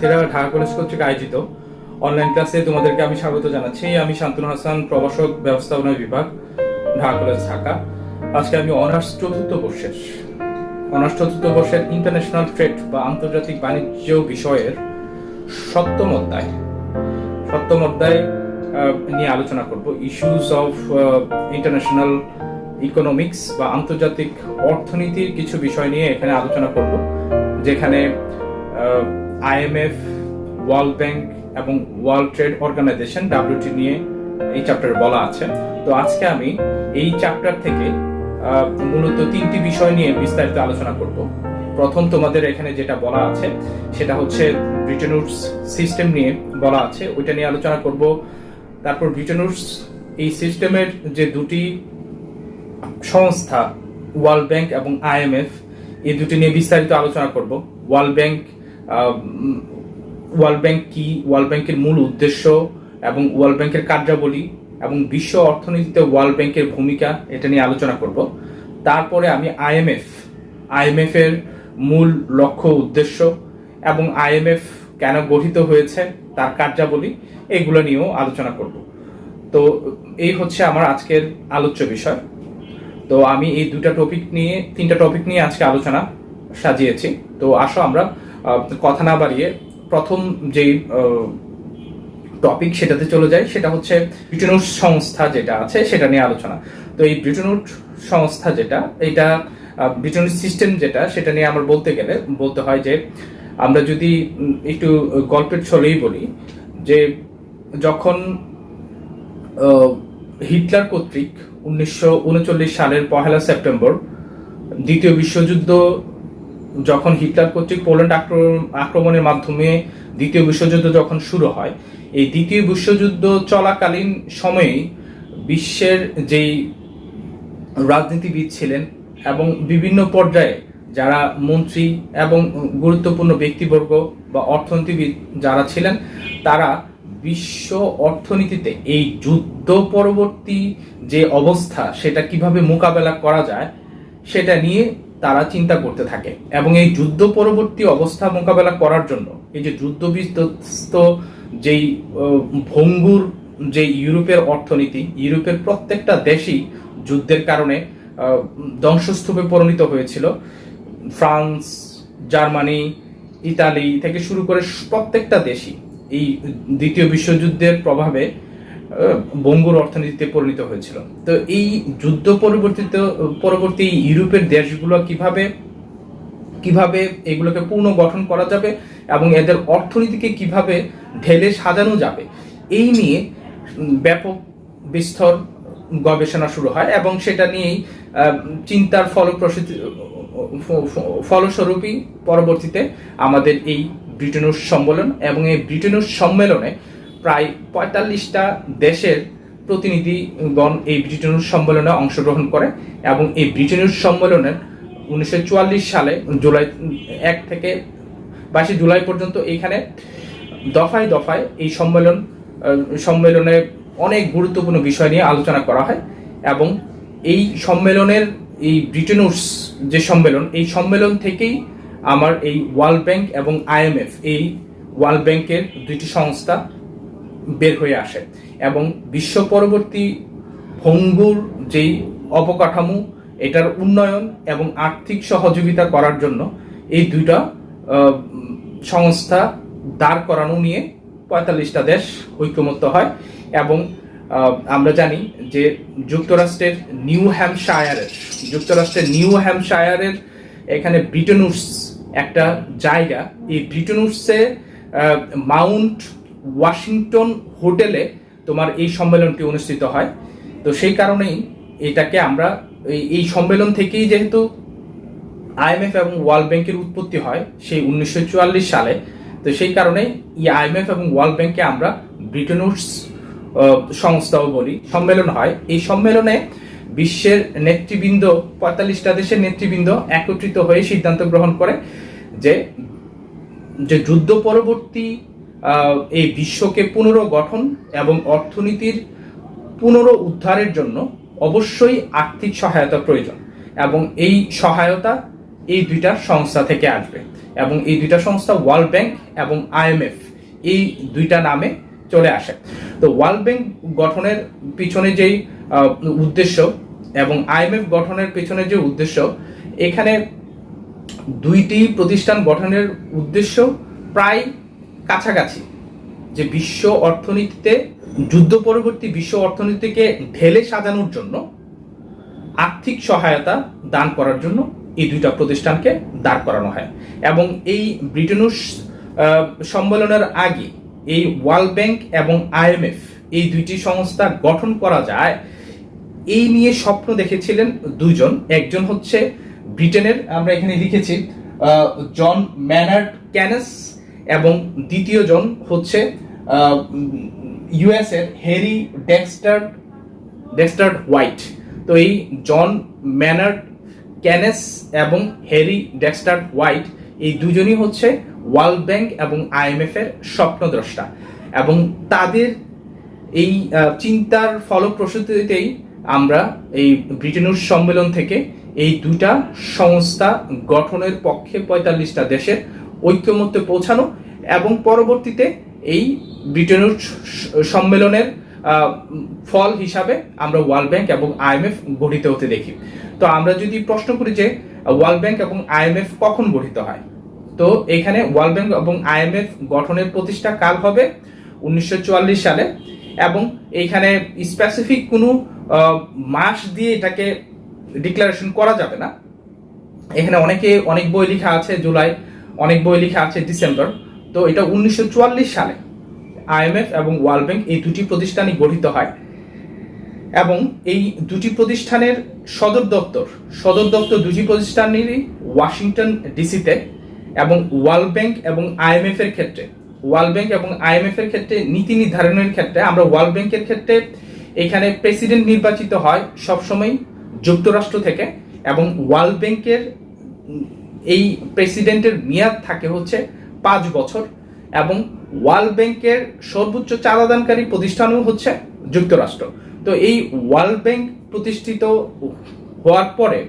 শিক্ষার্থীরা, ঢাকা কলেজ কর্তৃক আয়োজিত অনলাইন ক্লাসে তোমাদেরকে আমি স্বাগত জানাচ্ছি। আমি শান্তনু হাসান, প্রভাষক ব্যবস্থাপনা বিভাগ, ঢাকা কলেজ, ঢাকা। আজকে আমি অনার্স চতুর্থ বর্ষের ইন্টারন্যাশনাল ট্রেড বা আন্তর্জাতিক বাণিজ্য বিষয়ের সপ্তম অধ্যায় নিয়ে আলোচনা করব। ইস্যুস অফ ইন্টারন্যাশনাল ইকোনমিক্স বা আন্তর্জাতিক অর্থনীতির কিছু বিষয় নিয়ে এখানে আলোচনা করব, যেখানে IMF, ওয়ার্ল্ড ব্যাংক এবং ওয়ার্ল্ড ট্রেড অর্গানাইজেশন WTO নিয়ে এই চ্যাপ্টারে বলা আছে। তো আজকে আমি এই চ্যাপ্টার থেকে মূলত তিনটি বিষয় নিয়ে বিস্তারিত আলোচনা করব। প্রথম, তোমাদের এখানে যেটা বলা আছে সেটা হচ্ছে ব্রিটেন উডস সিস্টেম নিয়ে বলা আছে, ওইটা নিয়ে আলোচনা করব। তারপর ব্রিটেন উডস এই সিস্টেমের যে দুটি সংস্থা, ওয়ার্ল্ড ব্যাংক এবং IMF, এই দুটি নিয়ে বিস্তারিত আলোচনা করব। ওয়ার্ল্ড ব্যাংক কি, ওয়ার্ল্ড ব্যাংকের মূল উদ্দেশ্য এবং ওয়ার্ল্ড ব্যাংকের কার্যাবলী এবং বিশ্ব অর্থনীতিতে ওয়ার্ল্ড ব্যাংকের ভূমিকা, এটা নিয়ে আলোচনা করব। তারপরে আমি IMF এর মূল লক্ষ্য, উদ্দেশ্য এবং IMF কেন গঠিত হয়েছে, তার কার্যাবলী, এগুলো নিয়েও আলোচনা করব। তো এই হচ্ছে আমার আজকের আলোচ্য বিষয়। তো আমি এই তিনটা টপিক নিয়ে আজকে আলোচনা সাজিয়েছি। তো আসো আমরা কথা না বাড়িয়ে প্রথম যেই টপিক সেটাতে চলে যাই। সেটা হচ্ছে ব্রিটেন উডস সংস্থা যেটা আছে সেটা নিয়ে আলোচনা। তো এই ব্রিটেন উডস সংস্থা যেটা, এটা ব্রিটেন উডস সিস্টেম যেটা, সেটা নিয়ে আমরা বলতে হয় যে, আমরা যদি একটু গল্পের ছলেই বলি যে, যখন হিটলার কর্তৃক 1939 সালের 1 সেপ্টেম্বর দ্বিতীয় বিশ্বযুদ্ধ, যখন হিটলার কর্তৃক পোল্যান্ড আক্রমণের মাধ্যমে দ্বিতীয় বিশ্বযুদ্ধ যখন শুরু হয়, এই দ্বিতীয় বিশ্বযুদ্ধ চলাকালীন সময়ে বিশ্বের যেই রাজনীতিবিদ ছিলেন এবং বিভিন্ন পর্যায়ে যারা মন্ত্রী এবং গুরুত্বপূর্ণ ব্যক্তিবর্গ বা অর্থনীতিবিদ যারা ছিলেন, তারা বিশ্ব অর্থনীতিতে এই যুদ্ধ পরবর্তী যে অবস্থা, সেটা কিভাবে মোকাবেলা করা যায় সেটা নিয়ে তারা চিন্তা করতে থাকে। এবং এই যুদ্ধ পরবর্তী অবস্থা মোকাবেলা করার জন্য এই যে যুদ্ধ বিধ্বস্ত যেই ভঙ্গুর যে ইউরোপের অর্থনীতি, ইউরোপের প্রত্যেকটা দেশই যুদ্ধের কারণে ধ্বংসস্তূপে পরিণত হয়েছিল। ফ্রান্স, জার্মানি, ইতালি থেকে শুরু করে প্রত্যেকটা দেশই এই দ্বিতীয় বিশ্বযুদ্ধের প্রভাবে ভঙ্গুর অর্থনীতিতে পরিণত হয়েছিল। তো এই যুদ্ধ পরবর্তী ইউরোপের দেশগুলো কিভাবে এগুলোকে পুনর্গঠন করা যাবে এবং এদের অর্থনীতিকে কিভাবে ঢেলে সাজানো যাবে, এই নিয়ে ব্যাপক বিস্তর গবেষণা শুরু হয়। এবং সেটা নিয়েই চিন্তার ফলস্বরূপই পরবর্তীতে আমাদের এই ব্রিটেন উডস সম্মেলন, এবং এই ব্রিটেন উডস সম্মেলনে প্রায় 45টা দেশের প্রতিনিধিগণ এই ব্রিটেন উডস সম্মেলনে অংশগ্রহণ করে। এবং এই ব্রিটেন উডস সম্মেলনের 1944 সালে জুলাই 1 থেকে 22 জুলাই পর্যন্ত এইখানে দফায় দফায় এই সম্মেলনে অনেক গুরুত্বপূর্ণ বিষয় নিয়ে আলোচনা করা হয়। এবং এই সম্মেলনের, এই ব্রিটেন উডস যে সম্মেলন, এই সম্মেলন থেকেই আমার এই ওয়ার্ল্ড ব্যাংক এবং IMF, এই ওয়ার্ল্ড ব্যাংকের দুইটি সংস্থা বের হয়ে আসে। এবং বিশ্ব পরবর্তী ভঙ্গুর যেই অবকাঠামো, এটার উন্নয়ন এবং আর্থিক সহযোগিতা করার জন্য এই দুইটা সংস্থা দাঁড় করানো নিয়ে 45টা দেশ ঐক্যমত্য হয়। এবং আমরা জানি যে যুক্তরাষ্ট্রের নিউ হ্যাম্পশায়ারের এখানে ব্রিটেন উডস একটা জায়গা। এই ব্রিটেন উডসে মাউন্ট ওয়াশিংটন হোটেলে তোমার এই সম্মেলনটি অনুষ্ঠিত হয়। তো সেই কারণেই এটাকে আমরা এই সম্মেলন থেকেই, যেহেতু IMF এবং ওয়ার্ল্ড ব্যাংকের উৎপত্তি হয় সেই 1944 সালে, তো সেই কারণে এই IMF এবং ওয়ার্ল্ড ব্যাংকে আমরা ব্রিটেন উডস সংস্থাও বলি। সম্মেলন হয়, এই সম্মেলনে বিশ্বের নেতৃবৃন্দ, 45টা দেশের নেতৃবৃন্দ একত্রিত হয়ে সিদ্ধান্ত গ্রহণ করে যে যুদ্ধ পরবর্তী এই বিশ্বকে পুনর্গঠন এবং অর্থনীতির পুনরুদ্ধারের জন্য অবশ্যই আর্থিক সহায়তা প্রয়োজন, এবং এই সহায়তা এই দুইটা সংস্থা থেকে আসবে। এবং এই দুইটা সংস্থা ওয়ার্ল্ড ব্যাংক এবং IMF এই দুইটা নামে চলে আসে। তো ওয়ার্ল্ড ব্যাংক গঠনের পিছনে যেই উদ্দেশ্য এবং IMF গঠনের পিছনে যে উদ্দেশ্য, এখানে দুইটি প্রতিষ্ঠান গঠনের উদ্দেশ্য প্রায় কাছাকাছি। যে বিশ্ব অর্থনীতিতে যুদ্ধ পরবর্তী বিশ্ব অর্থনীতিকে ঢেলে সাজানোর জন্য আর্থিক সহায়তা দান করার জন্য এই দুইটা প্রতিষ্ঠানকে দাঁড় করানো হয়। এবং এই ব্রিটেনুস সম্মেলনের আগে এই ওয়ার্ল্ড ব্যাংক এবং IMF এই দুইটি সংস্থা গঠন করা যায় এই নিয়ে স্বপ্ন দেখেছিলেন দুজন। একজন হচ্ছে ব্রিটেনের, আমরা এখানে লিখেছি, জন ম্যানার্ড কেনেস, এবং দ্বিতীয় জন হচ্ছে US এর হ্যারি ডেক্সটার হোয়াইট। তো এই জন ম্যানার্ড কেনেস এবং হ্যারি ডেক্সটার হোয়াইট এই দুজনই হচ্ছে ওয়ার্ল্ড ব্যাংক এবং IMF এর স্বপ্নদ্রষ্টা, এবং তাদের এই চিন্তার ফলপ্রসূতিতেই আমরা এই ব্রিটেনুস সম্মেলন থেকে এই দুইটা সংস্থা গঠনের পক্ষে 45টা দেশের ঐক্যমত্যে পৌঁছানো, এবং পরবর্তীতে এই ব্রিটেনুস সম্মেলনের ফল হিসাবে আমরা ওয়ার্ল্ড ব্যাংক এবং IMF গঠিত হতে দেখি। তো আমরা যদি প্রশ্ন করি যে ওয়ার্ল্ড ব্যাংক এবং IMF কখন গঠিত হয়, তো এখানে ওয়ার্ল্ড ব্যাংক এবং IMF গঠনের প্রতিষ্ঠা কাল হবে 1944 সালে, এবং এইখানে স্পেসিফিক কোনো মাস দিয়ে এটাকে ডিক্লারেশন করা যাবে না। এখানে অনেক বই লেখা আছে জুলাই, অনেক বই লেখা আছে ডিসেম্বর। তো এটা 1944 সালে IMF এবং ওয়ার্ল্ড ব্যাংক এই দুটি প্রতিষ্ঠানই গঠিত হয়, এবং এই দুটি প্রতিষ্ঠানের সদর দপ্তর দুটি প্রতিষ্ঠানেরই ওয়াশিংটন ডিসিতে। এবং ওয়ার্ল্ড ব্যাংক এবং IMF এর ক্ষেত্রে নীতি নির্ধারণের ক্ষেত্রে আমরা ওয়ার্ল্ড ব্যাংকের ক্ষেত্রে এখানে প্রেসিডেন্ট নির্বাচিত হয় সবসময় যুক্তরাষ্ট্র থেকে, এবং ওয়ার্ল্ড ব্যাংকের এই প্রেসিডেন্টের মেয়াদ থাকে হচ্ছে 5 বছর, এবং ওয়ার্ল্ড ব্যাংকের সর্বোচ্চ চাঁদাদানকারী প্রতিষ্ঠানও হচ্ছে যুক্তরাষ্ট্র। তো এই ওয়ার্ল্ড ব্যাংক প্রতিষ্ঠিত হওয়ার পরে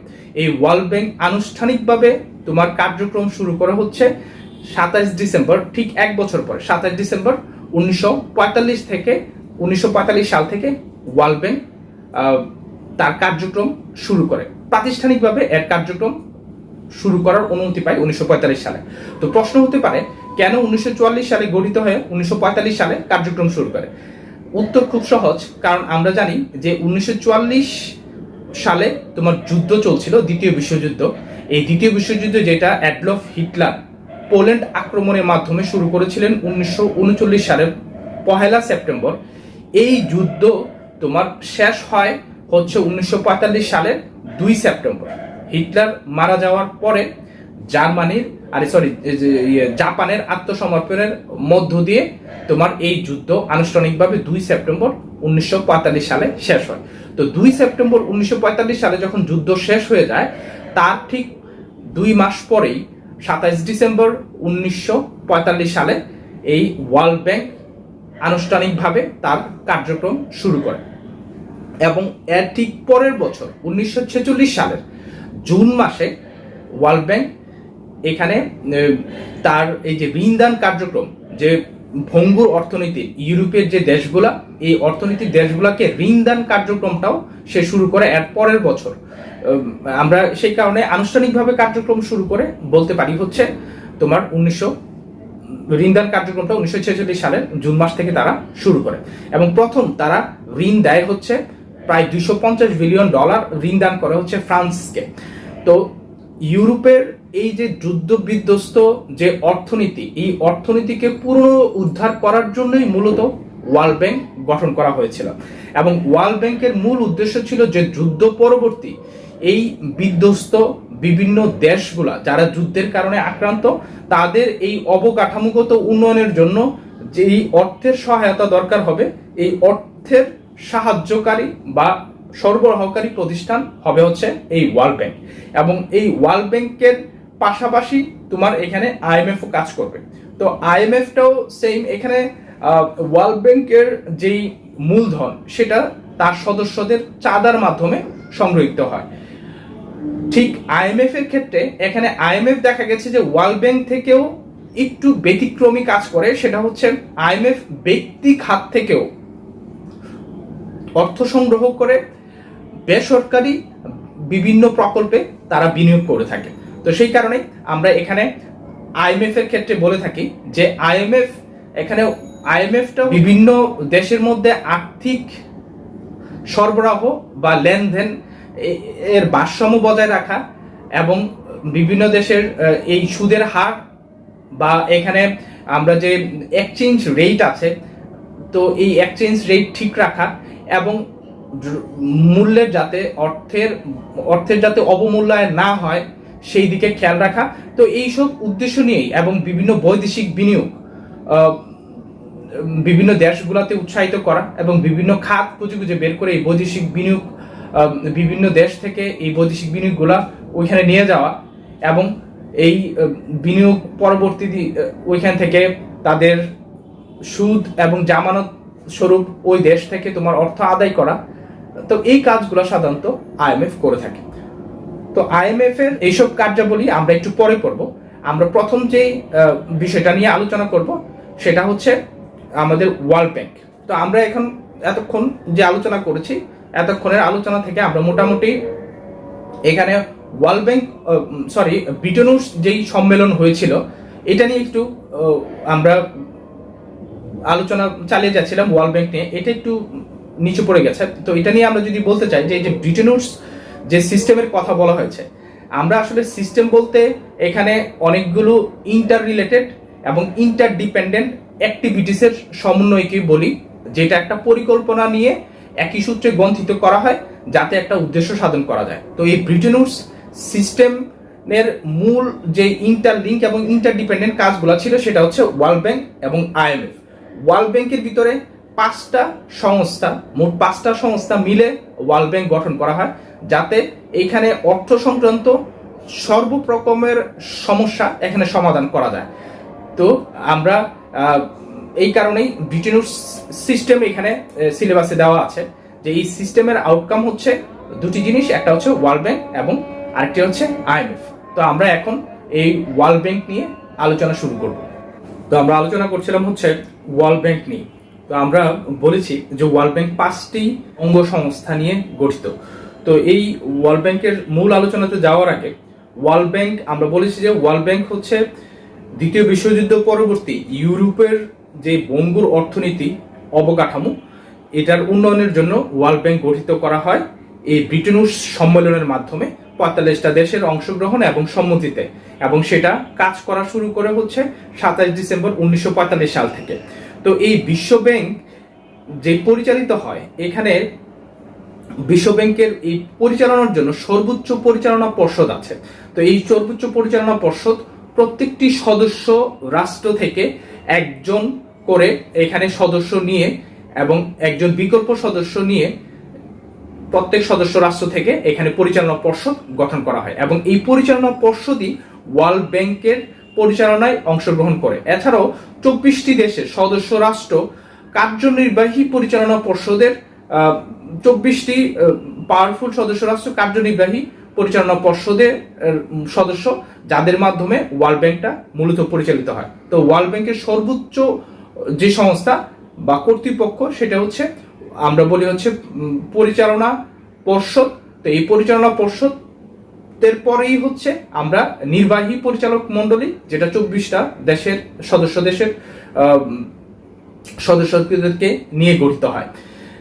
এই ওয়ার্ল্ড ব্যাংক আনুষ্ঠানিকভাবে তোমার কার্যক্রম শুরু করা হচ্ছে 27 ডিসেম্বর, ঠিক এক বছর পরে 27 ডিসেম্বর 1945 সাল থেকে ওয়ার্ল্ড ব্যাংক তার কার্যক্রম শুরু করে, প্রাতিষ্ঠানিকভাবে এর কার্যক্রম শুরু করার অনুমতি পায় 1945 সালে। তো প্রশ্ন হতে পারে কেন 1944 সালে গঠিত হয়ে 1945 সালে কার্যক্রম শুরু করে? উত্তর খুব সহজ, কারণ আমরা জানি যে 1944 সালে তোমার যুদ্ধ চলছিল, দ্বিতীয় বিশ্বযুদ্ধ। এই দ্বিতীয় বিশ্বযুদ্ধ যেটা অ্যাডলফ হিটলার পোল্যান্ড আক্রমণের মাধ্যমে শুরু করেছিলেন 1939 সালের 1 সেপ্টেম্বর। এই যুদ্ধ তোমার শেষ হয় হচ্ছে 1945 সালের 2 সেপ্টেম্বর। হিটলার মারা যাওয়ার পরে জাপানের আত্মসমর্পণের মধ্য দিয়ে তোমার এই যুদ্ধ আনুষ্ঠানিকভাবে 2 সেপ্টেম্বর 1945 সালে শেষ হয়। তো 2 সেপ্টেম্বর 1945 সালে যখন যুদ্ধ শেষ হয়ে যায়, তার ঠিক 2 মাস পরেই 27 ডিসেম্বর 1945 সালে এই ওয়ার্ল্ড ব্যাংক আনুষ্ঠানিকভাবে তার কার্যক্রম শুরু করে। এবং এর ঠিক পরের বছর 1946 সালের জুন মাসে ওয়ার্ল্ড ব্যাংক এখানে তার এই যে ঋণদান কার্যক্রম, যে ভঙ্গুর অর্থনীতি ইউরোপের যে দেশগুলা, এই অর্থনীতির দেশগুলাকে ঋণদান কার্যক্রমটাও সে শুরু করে এর পরের বছর। আমরা সেই কারণে আনুষ্ঠানিকভাবে কার্যক্রম শুরু করে বলতে পারি হচ্ছে তোমার ঋণদান কার্যক্রমটা 1946 সালের জুন মাস থেকে তারা শুরু করে, এবং প্রথম তারা ঋণ দেয় হচ্ছে প্রায় $250 বিলিয়ন ঋণ দান করে হচ্ছে ফ্রান্সকে। তো ইউরোপের এই যে যুদ্ধ বিধ্বস্ত যে অর্থনীতি, এই অর্থনীতিকে পুনরুদ্ধার করার জন্যই মূলত ওয়ার্ল্ড ব্যাংক গঠন করা হয়েছিল। এবং ওয়ার্ল্ড ব্যাংকের মূল উদ্দেশ্য ছিল যে যুদ্ধ পরবর্তী এই বিধ্বস্ত বিভিন্ন দেশগুলা যারা যুদ্ধের কারণে আক্রান্ত, তাদের এই অবকাঠামোগত উন্নয়নের জন্য যেই অর্থের সহায়তা দরকার হবে, এই অর্থের সাহায্যকারী বা সরবরাহকারী প্রতিষ্ঠান হবে হচ্ছে এই ওয়ার্ল্ড ব্যাংক। এবং এই ওয়ার্ল্ড ব্যাংকের পাশাপাশি তোমার এখানে IMF কাজ করবে। তো IMFটাও সেম, এখানে ওয়ার্ল্ড ব্যাংকের যেই মূলধন সেটা তার সদস্যদের চাঁদার মাধ্যমে সংগৃহীত হয়। ঠিক আইএমএফ এর ক্ষেত্রে এখানে আইএমএফ দেখা গেছে যে ওয়ার্ল্ড ব্যাংক থেকেও একটু ব্যতিক্রমী কাজ করে, সেটা হচ্ছে আইএমএফ ব্যক্তি খাত থেকেও অর্থ সংগ্রহ করে বেসরকারি বিভিন্ন প্রকল্পে তারা বিনিয়োগ করে থাকে। তো সেই কারণে আমরা এখানে আইএমএফ এর ক্ষেত্রে বলে থাকি যে আইএমএফটা বিভিন্ন দেশের মধ্যে আর্থিক সরবরাহ বা লেনদেন এর ভারসাম্য বজায় রাখা এবং বিভিন্ন দেশের এই সুদের হার বা এখানে আমরা যে এক্সচেঞ্জ রেট আছে, তো এই এক্সচেঞ্জ রেট ঠিক রাখা এবং মূল্যের যাতে অর্থের যাতে অবমূল্যায়ন না হয় সেই দিকে খেয়াল রাখা। তো এইসব উদ্দেশ্য নিয়েই এবং বিভিন্ন বৈদেশিক বিনিয়োগ বিভিন্ন দেশগুলোতে উৎসাহিত করা এবং বিভিন্ন খাত খুঁজে বের করে এই বৈদেশিক বিনিয়োগ বিভিন্ন দেশ থেকে এই বৈদেশিক বিনিয়োগগুলা ওইখানে নিয়ে যাওয়া এবং এই বিনিয়োগ পরবর্তী ওইখান থেকে তাদের সুদ এবং জামানত স্বরূপ ওই দেশ থেকে তোমার অর্থ আদায় করা। তো এই কাজগুলো সাধারণত আইএমএফ করে থাকে। তো আইএমএফ এর এইসব কার্যাবলী আমরা একটু পরে করব। আমরা প্রথম যে বিষয়টা নিয়ে আলোচনা করব সেটা হচ্ছে আমাদের ওয়ার্ল্ড ব্যাংক। তো আমরা এখন এতক্ষণ যে আলোচনা করেছি, এতক্ষণের আলোচনা থেকে আমরা মোটামুটি এখানে ওয়ার্ল্ড ব্যাংক ব্রিটেন উডস যেই সম্মেলন হয়েছিল এটা নিয়ে একটু আমরা আলোচনা চালিয়ে যাচ্ছিলাম। ওয়ার্ল্ড ব্যাংক নিয়ে এটা একটু নিচে পড়ে গেছে। তো এটা নিয়ে আমরা যদি বলতে চাই যে ব্রিটেন উডস যে সিস্টেমের কথা বলা হয়েছে, আমরা আসলে সিস্টেম বলতে এখানে অনেকগুলো ইন্টার রিলেটেড এবং ইন্টার ডিপেন্ডেন্ট অ্যাক্টিভিটিসের সমন্বয়কে বলি, যেটা একটা পরিকল্পনা নিয়ে একই সূত্রে গ্রন্থিত করা হয় যাতে একটা উদ্দেশ্য সাধন করা যায়। তো এই ব্রিটেন উডস সিস্টেমের মূল যে ইন্টারলিঙ্ক এবং ইন্টারডিপেন্ডেন্ট কাজগুলো ছিল সেটা হচ্ছে ওয়ার্ল্ড ব্যাংক এবং আইএমএফ। ওয়ার্ল্ড ব্যাংকের ভিতরে মোট পাঁচটা সংস্থা মিলে ওয়ার্ল্ড ব্যাংক গঠন করা হয় যাতে এইখানে অর্থ সংক্রান্ত সর্বপ্রকমের সমস্যা এখানে সমাধান করা যায়। তো আমরা এই কারণেই ব্রিটেন উডস সিস্টেম এখানে সিলেবাসে দেওয়া আছে যে এই সিস্টেমের আউটকাম হচ্ছে দুটি জিনিস, একটা হচ্ছে ওয়ার্ল্ড ব্যাংক এবং আরেকটি হচ্ছে আইএমএফ। তো আমরা এখন এই ওয়ার্ল্ড ব্যাংক নিয়ে আলোচনা শুরু করব। তো আমরা আলোচনা করছিলাম হচ্ছে ওয়ার্ল্ড ব্যাংক নিয়ে। তো আমরা বলেছি যে ওয়ার্ল্ড ব্যাংক 5টি অঙ্গ সংস্থা নিয়ে গঠিত। তো এই ওয়ার্ল্ড ব্যাংকের মূল আলোচনাতে যাওয়ার আগে ওয়ার্ল্ড ব্যাংক আমরা বলেছি যে ওয়ার্ল্ড ব্যাংক হচ্ছে দ্বিতীয় বিশ্বযুদ্ধ পরবর্তী ইউরোপের যে ভঙ্গুর অর্থনীতি অবকাঠামো এটার উন্নয়নের জন্য ওয়ার্ল্ড ব্যাংক গঠিত করা হয় এই ব্রিটেন উডস সম্মেলনের মাধ্যমে 45টা দেশের অংশগ্রহণ এবং সম্মতিতে, এবং সেটা কাজ করা শুরু করে হচ্ছে 27 ডিসেম্বর 1945 সাল থেকে। তো এই বিশ্ব ব্যাংক যে পরিচালিত হয়, এখানে বিশ্ব ব্যাংকের এই পরিচালনার জন্য সর্বোচ্চ পরিচালনা পর্ষদ আছে। তো এই সর্বোচ্চ পরিচালনা পর্ষদ প্রত্যেকটি সদস্য রাষ্ট্র থেকে একজন করে এখানে সদস্য নিয়ে এবং একজন বিকল্প সদস্য নিয়ে প্রত্যেক সদস্য রাষ্ট্র থেকে এখানে পরিচালনা পর্ষদ গঠন করা হয় এবং এই পরিচালনা পর্ষদই ওয়ার্ল্ড ব্যাংকের পরিচালনায় অংশগ্রহণ করে। এছাড়াও 24টি দেশের সদস্য রাষ্ট্র কার্যনির্বাহী পরিচালনা পর্ষদের 24টি পাওয়ারফুল সদস্য রাষ্ট্র কার্যনির্বাহী পরিচালনা পর্ষদের সদস্য, যাদের মাধ্যমে ওয়ার্ল্ড ব্যাংকটা মূলত পরিচালিত হয়। তো ওয়ার্ল্ড ব্যাংকের সর্বোচ্চ যে সংস্থা বা কর্তৃপক্ষ সেটা হচ্ছে আমরা বলি হচ্ছে পরিচালনা পর্ষদ। তো এই পরিচালনা পর্ষদের পরেই হচ্ছে আমরা নির্বাহী পরিচালক মণ্ডলী, যেটা 24টা দেশের সদস্যদেরকে নিয়ে গঠিত হয়।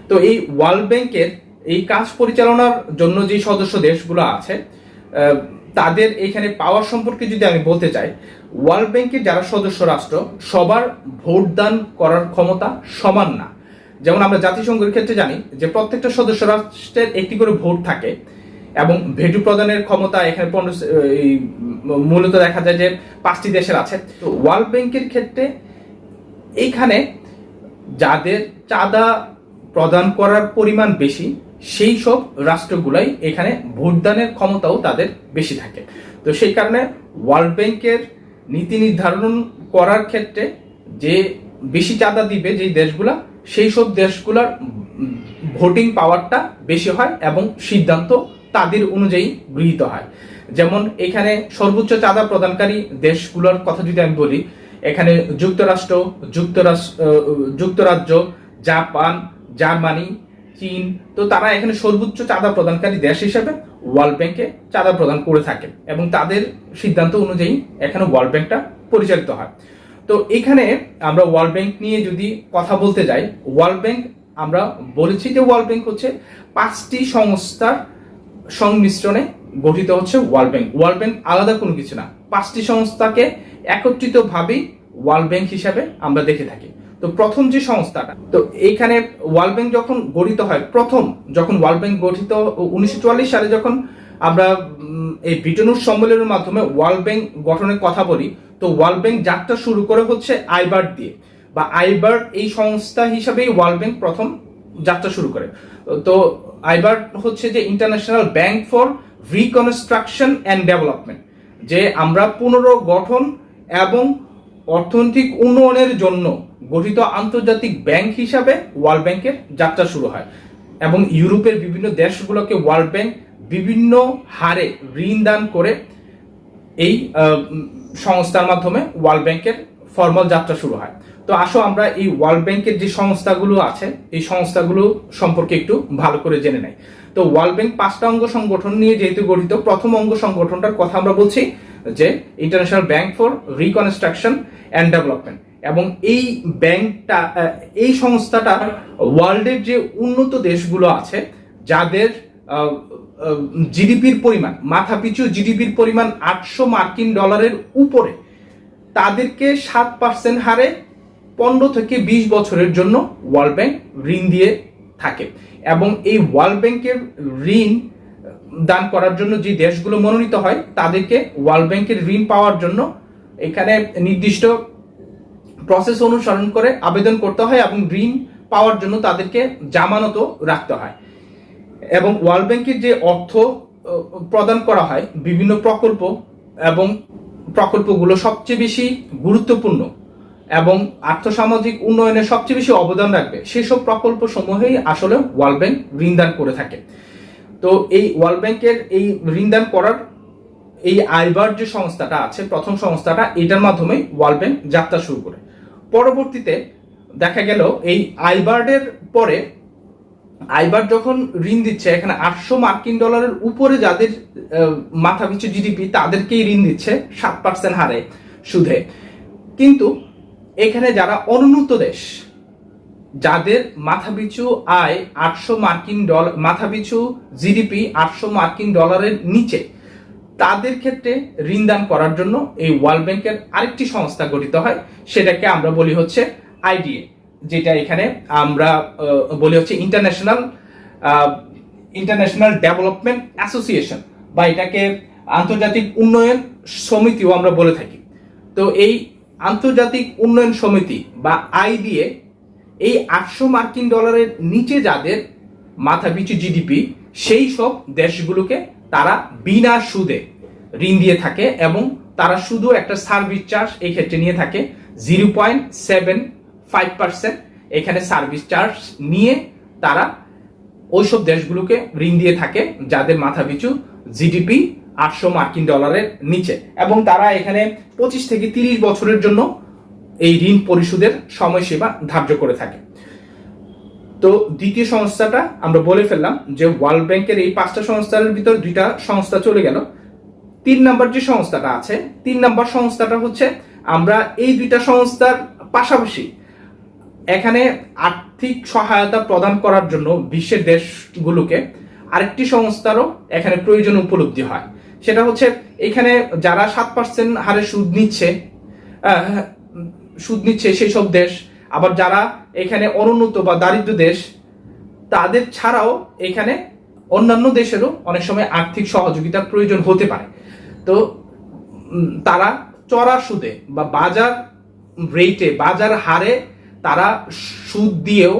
তো এই ওয়ার্ল্ড ব্যাংকের এই কাজ পরিচালনার জন্য যে সদস্য দেশগুলো আছে তাদের এখানে পাওয়ার সম্পর্কে যদি আমি বলতে চাই, ওয়ার্ল্ড ব্যাংকের যারা সদস্য রাষ্ট্র সবার ভোট দান করার ক্ষমতা সমান না। যেমন আমরা জাতিসংঘের ক্ষেত্রে জানি যে প্রত্যেকটা সদস্য রাষ্ট্রের একটি করে ভোট থাকে এবং ভেটো প্রদানের ক্ষমতা এখানে মূলত দেখা যায় যে 5টি দেশের আছে। তো ওয়ার্ল্ড ব্যাংকের ক্ষেত্রে এইখানে যাদের চাঁদা প্রদান করার পরিমাণ বেশি সেই সব রাষ্ট্রগুলাই এখানে ভোটদানের ক্ষমতাও তাদের বেশি থাকে। তো সেই কারণে ওয়ার্ল্ড ব্যাংকের নীতি নির্ধারণ করার ক্ষেত্রে যে বেশি চাঁদা দিবে যে দেশগুলা, সেই সব দেশগুলার ভোটিং পাওয়ারটা বেশি হয় এবং সিদ্ধান্ত তাদের অনুযায়ী গৃহীত হয়। যেমন এখানে সর্বোচ্চ চাঁদা প্রদানকারী দেশগুলোর কথা যদি আমি বলি, এখানে যুক্তরাজ্য, জাপান, জার্মানি, চীন, তো তারা এখানে সর্বোচ্চ চাঁদা প্রদানকারী দেশ হিসেবে ওয়ার্ল্ড ব্যাংকে চাঁদা প্রদান করে থাকে এবং তাদের সিদ্ধান্ত অনুযায়ী এখানে ওয়ার্ল্ড ব্যাংকটা পরিচালিত হয়। তো এখানে আমরা ওয়ার্ল্ড ব্যাংক নিয়ে যদি কথা বলতে যাই, ওয়ার্ল্ড ব্যাংক আমরা বলেছি যে ওয়ার্ল্ড ব্যাংক হচ্ছে 5টি সংস্থার সংমিশ্রণে গঠিত হচ্ছে ওয়ার্ল্ড ব্যাংক। ওয়ার্ল্ড ব্যাংক আলাদা কোনো কিছু না, 5টি সংস্থাকে একত্রিতভাবেই ওয়ার্ল্ড ব্যাংক হিসাবে আমরা দেখে থাকি। তো প্রথম যে সংস্থাটা, তো এইখানে ওয়ার্ল্ড ব্যাংক যখন গঠিত হয়, যখন ওয়ার্ল্ড ব্যাংক গঠিত 1944 সালে যখন আমরা এই ব্রিটেন সম্মেলনের মাধ্যমে ওয়ার্ল্ড ব্যাংক গঠনের কথা বলি, তো ওয়ার্ল্ড ব্যাংক যাত্রা শুরু করে হচ্ছে আইবার্ট দিয়ে, বা আইবার্ট এই সংস্থা হিসাবেই ওয়ার্ল্ড ব্যাংক প্রথম যাত্রা শুরু করে। তো আইবার্ট হচ্ছে যে international bank for reconstruction and development, যে আমরা পুনর্গঠন এবং অর্থনৈতিক উন্নয়নের জন্য গঠিত আন্তর্জাতিক ব্যাংক হিসাবে ওয়ার্ল্ড ব্যাংকের যাত্রা শুরু হয়। এবং ইউরোপের বিভিন্ন দেশগুলোকে ওয়ার্ল্ড ব্যাংক বিভিন্ন হারে ঋণ দান করে এই সংস্থার মাধ্যমে ওয়ার্ল্ড ব্যাংকের ফর্মাল যাত্রা শুরু হয়। তো আসো আমরা এই ওয়ার্ল্ড ব্যাংকের যে সংস্থাগুলো আছে এই সংস্থাগুলো সম্পর্কে একটু ভালো করে জেনে নেই। তো ওয়ার্ল্ড ব্যাংক 5টা অঙ্গ সংগঠন নিয়ে যেহেতু গঠিত, প্রথম অঙ্গ সংগঠনটার কথা আমরা বলছি যে international bank for reconstruction and development. এবং এই ব্যাংকটা, এই সংস্থাটা ওয়ার্ল্ডের যে উন্নত দেশগুলো আছে যাদের জিডিপির পরিমাণ, মাথাপিছু জিডিপির পরিমাণ $800 উপরে, তাদেরকে 7% হারে 15 থেকে 20 বছরের জন্য ওয়ার্ল্ড ব্যাংক ঋণ দিয়ে থাকে। এবং এই ওয়ার্ল্ড ব্যাংকের ঋণ দান করার জন্য যে দেশগুলো মনোনীত হয় তাদেরকে ওয়ার্ল্ড ব্যাংকের ঋণ পাওয়ার জন্য এখানে নির্দিষ্ট প্রসেস অনুসরণ করে আবেদন করতে হয় এবং ঋণ পাওয়ার জন্য তাদেরকে জামানতও রাখতে হয়। এবং ওয়ার্ল্ড ব্যাংকের যে অর্থ প্রদান করা হয় বিভিন্ন প্রকল্প, এবং প্রকল্পগুলো সবচেয়ে বেশি গুরুত্বপূর্ণ এবং আর্থসামাজিক উন্নয়নে সবচেয়ে বেশি অবদান রাখবে সেসব প্রকল্প সমূহেই আসলে ওয়ার্ল্ড ব্যাংক ঋণ দান করে থাকে। তো এই ওয়ার্ল্ড ব্যাংকের এই ঋণ দান করার এই আইবার্ট যে সংস্থাটা আছে, প্রথম সংস্থাটা, এটার মাধ্যমে ওয়ার্ল্ড ব্যাংক যাত্রা শুরু করে। পরবর্তীতে দেখা গেল এই আইবার্টের পরে আইবার্ট যখন ঋণ দিচ্ছে, এখানে $800 উপরে যাদের মাথাপিছু জিডিপি তাদেরকেই ঋণ দিচ্ছে 7% হারে সুদে। কিন্তু এখানে যারা অনুন্নত দেশ, যাদের মাথাপিছু আয় $800, মাথাপিছু জিডিপি $800 নিচে, তাদের ক্ষেত্রে ঋণ দান করার জন্য এই ওয়ার্ল্ড ব্যাংকের আরেকটি সংস্থা গঠিত হয়, সেটাকে আমরা বলি হচ্ছে আইডিএ, যেটা এখানে আমরা বলি হচ্ছে ইন্টারন্যাশনাল ডেভেলপমেন্ট অ্যাসোসিয়েশন, বা এটাকে আন্তর্জাতিক উন্নয়ন সমিতিও আমরা বলে থাকি। তো এই আন্তর্জাতিক উন্নয়ন সমিতি বা আইডিএ এই $800 নিচে যাদের মাথাপিছু জিডিপি, সেই সব দেশগুলোকে তারা বিনা সুদে ঋণ দিয়ে থাকে, এবং তারা শুধু একটা সার্ভিস চার্জ এই ক্ষেত্রে নিয়ে থাকে 0.75%। এখানে সার্ভিস চার্জ নিয়ে তারা ওইসব দেশগুলোকে ঋণ দিয়ে থাকে যাদের মাথাপিছু জিডিপি $800 নিচে, এবং তারা এখানে 25 থেকে 30 বছরের জন্য এই ঋণ পরিশোধের সময়সীমা ধার্য করে থাকে। তো দ্বিতীয় সংস্থাটা আমরা বলে ফেললাম যে ওয়ার্ল্ড ব্যাংকের এই 5টা সংস্থার ভিতর 2টা সংস্থা চলে গেল। 3 নম্বর যে সংস্থাটা আছে, 3 নম্বর সংস্থাটা হচ্ছে আমরা এই 2টা সংস্থার পাশাপাশি এখানে আর্থিক সহায়তা প্রদান করার জন্য বিশ্বের দেশগুলোকে আরেকটি সংস্থারও এখানে প্রয়োজন উপলব্ধি হয়। সেটা হচ্ছে এখানে যারা 7% হারে সুদ নিচ্ছে সেই সব দেশ, আবার যারা এখানে অনুন্নত বা দারিদ্র দেশ, তাদের ছাড়াও এখানে অন্যান্য দেশেরও অনেক সময় আর্থিক সহযোগিতার প্রয়োজন হতে পারে। তো তারা চড়া সুদে বা বাজার রেটে, বাজার হারে তারা সুদ দিয়েও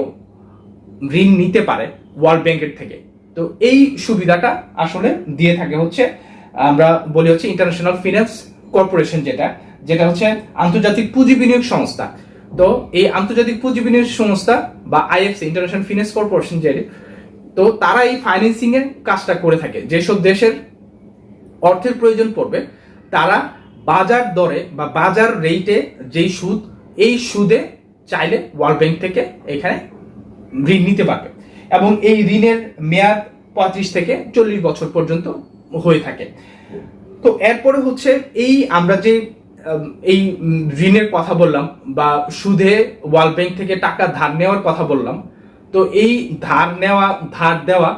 ঋণ নিতে পারে ওয়ার্ল্ড ব্যাংকের থেকে। তো এই সুবিধাটা আসলে দিয়ে থাকে হচ্ছে আমরা বলি হচ্ছে ইন্টারন্যাশনাল ফিন্যান্স কর্পোরেশন, যেটা হচ্ছে আন্তর্জাতিক পুঁজি বিনিয়োগ সংস্থা। তো এই আন্তর্জাতিক পুঁজি বিনিয়োগ সংস্থা বা আইএফসি, ইন্টারন্যাশনাল ফিন্যান্স কর্পোরেশন, তো তারা এই ফাইন্যান্সিং এর কাজটা করে থাকে। যেসব দেশের অর্থের প্রয়োজন পড়বে তারা বাজার দরে বা বাজার রেটে যেই সুদ, এই সুদে চাইলে ওয়ার্ল্ড ব্যাংক থেকে এখানে ঋণ নিতে পারবে এবং এই ঋণের মেয়াদ 35 থেকে 40 বছর পর্যন্ত হয়ে থাকে। তো এরপরে হচ্ছে এই আমরা যে এই ঋণের কথা বললাম বা সুদে ওয়ার্ল্ড ব্যাংক থেকে টাকা ধার নেওয়ার কথা বললাম, তো এই ধার নেওয়া ধার দেওয়া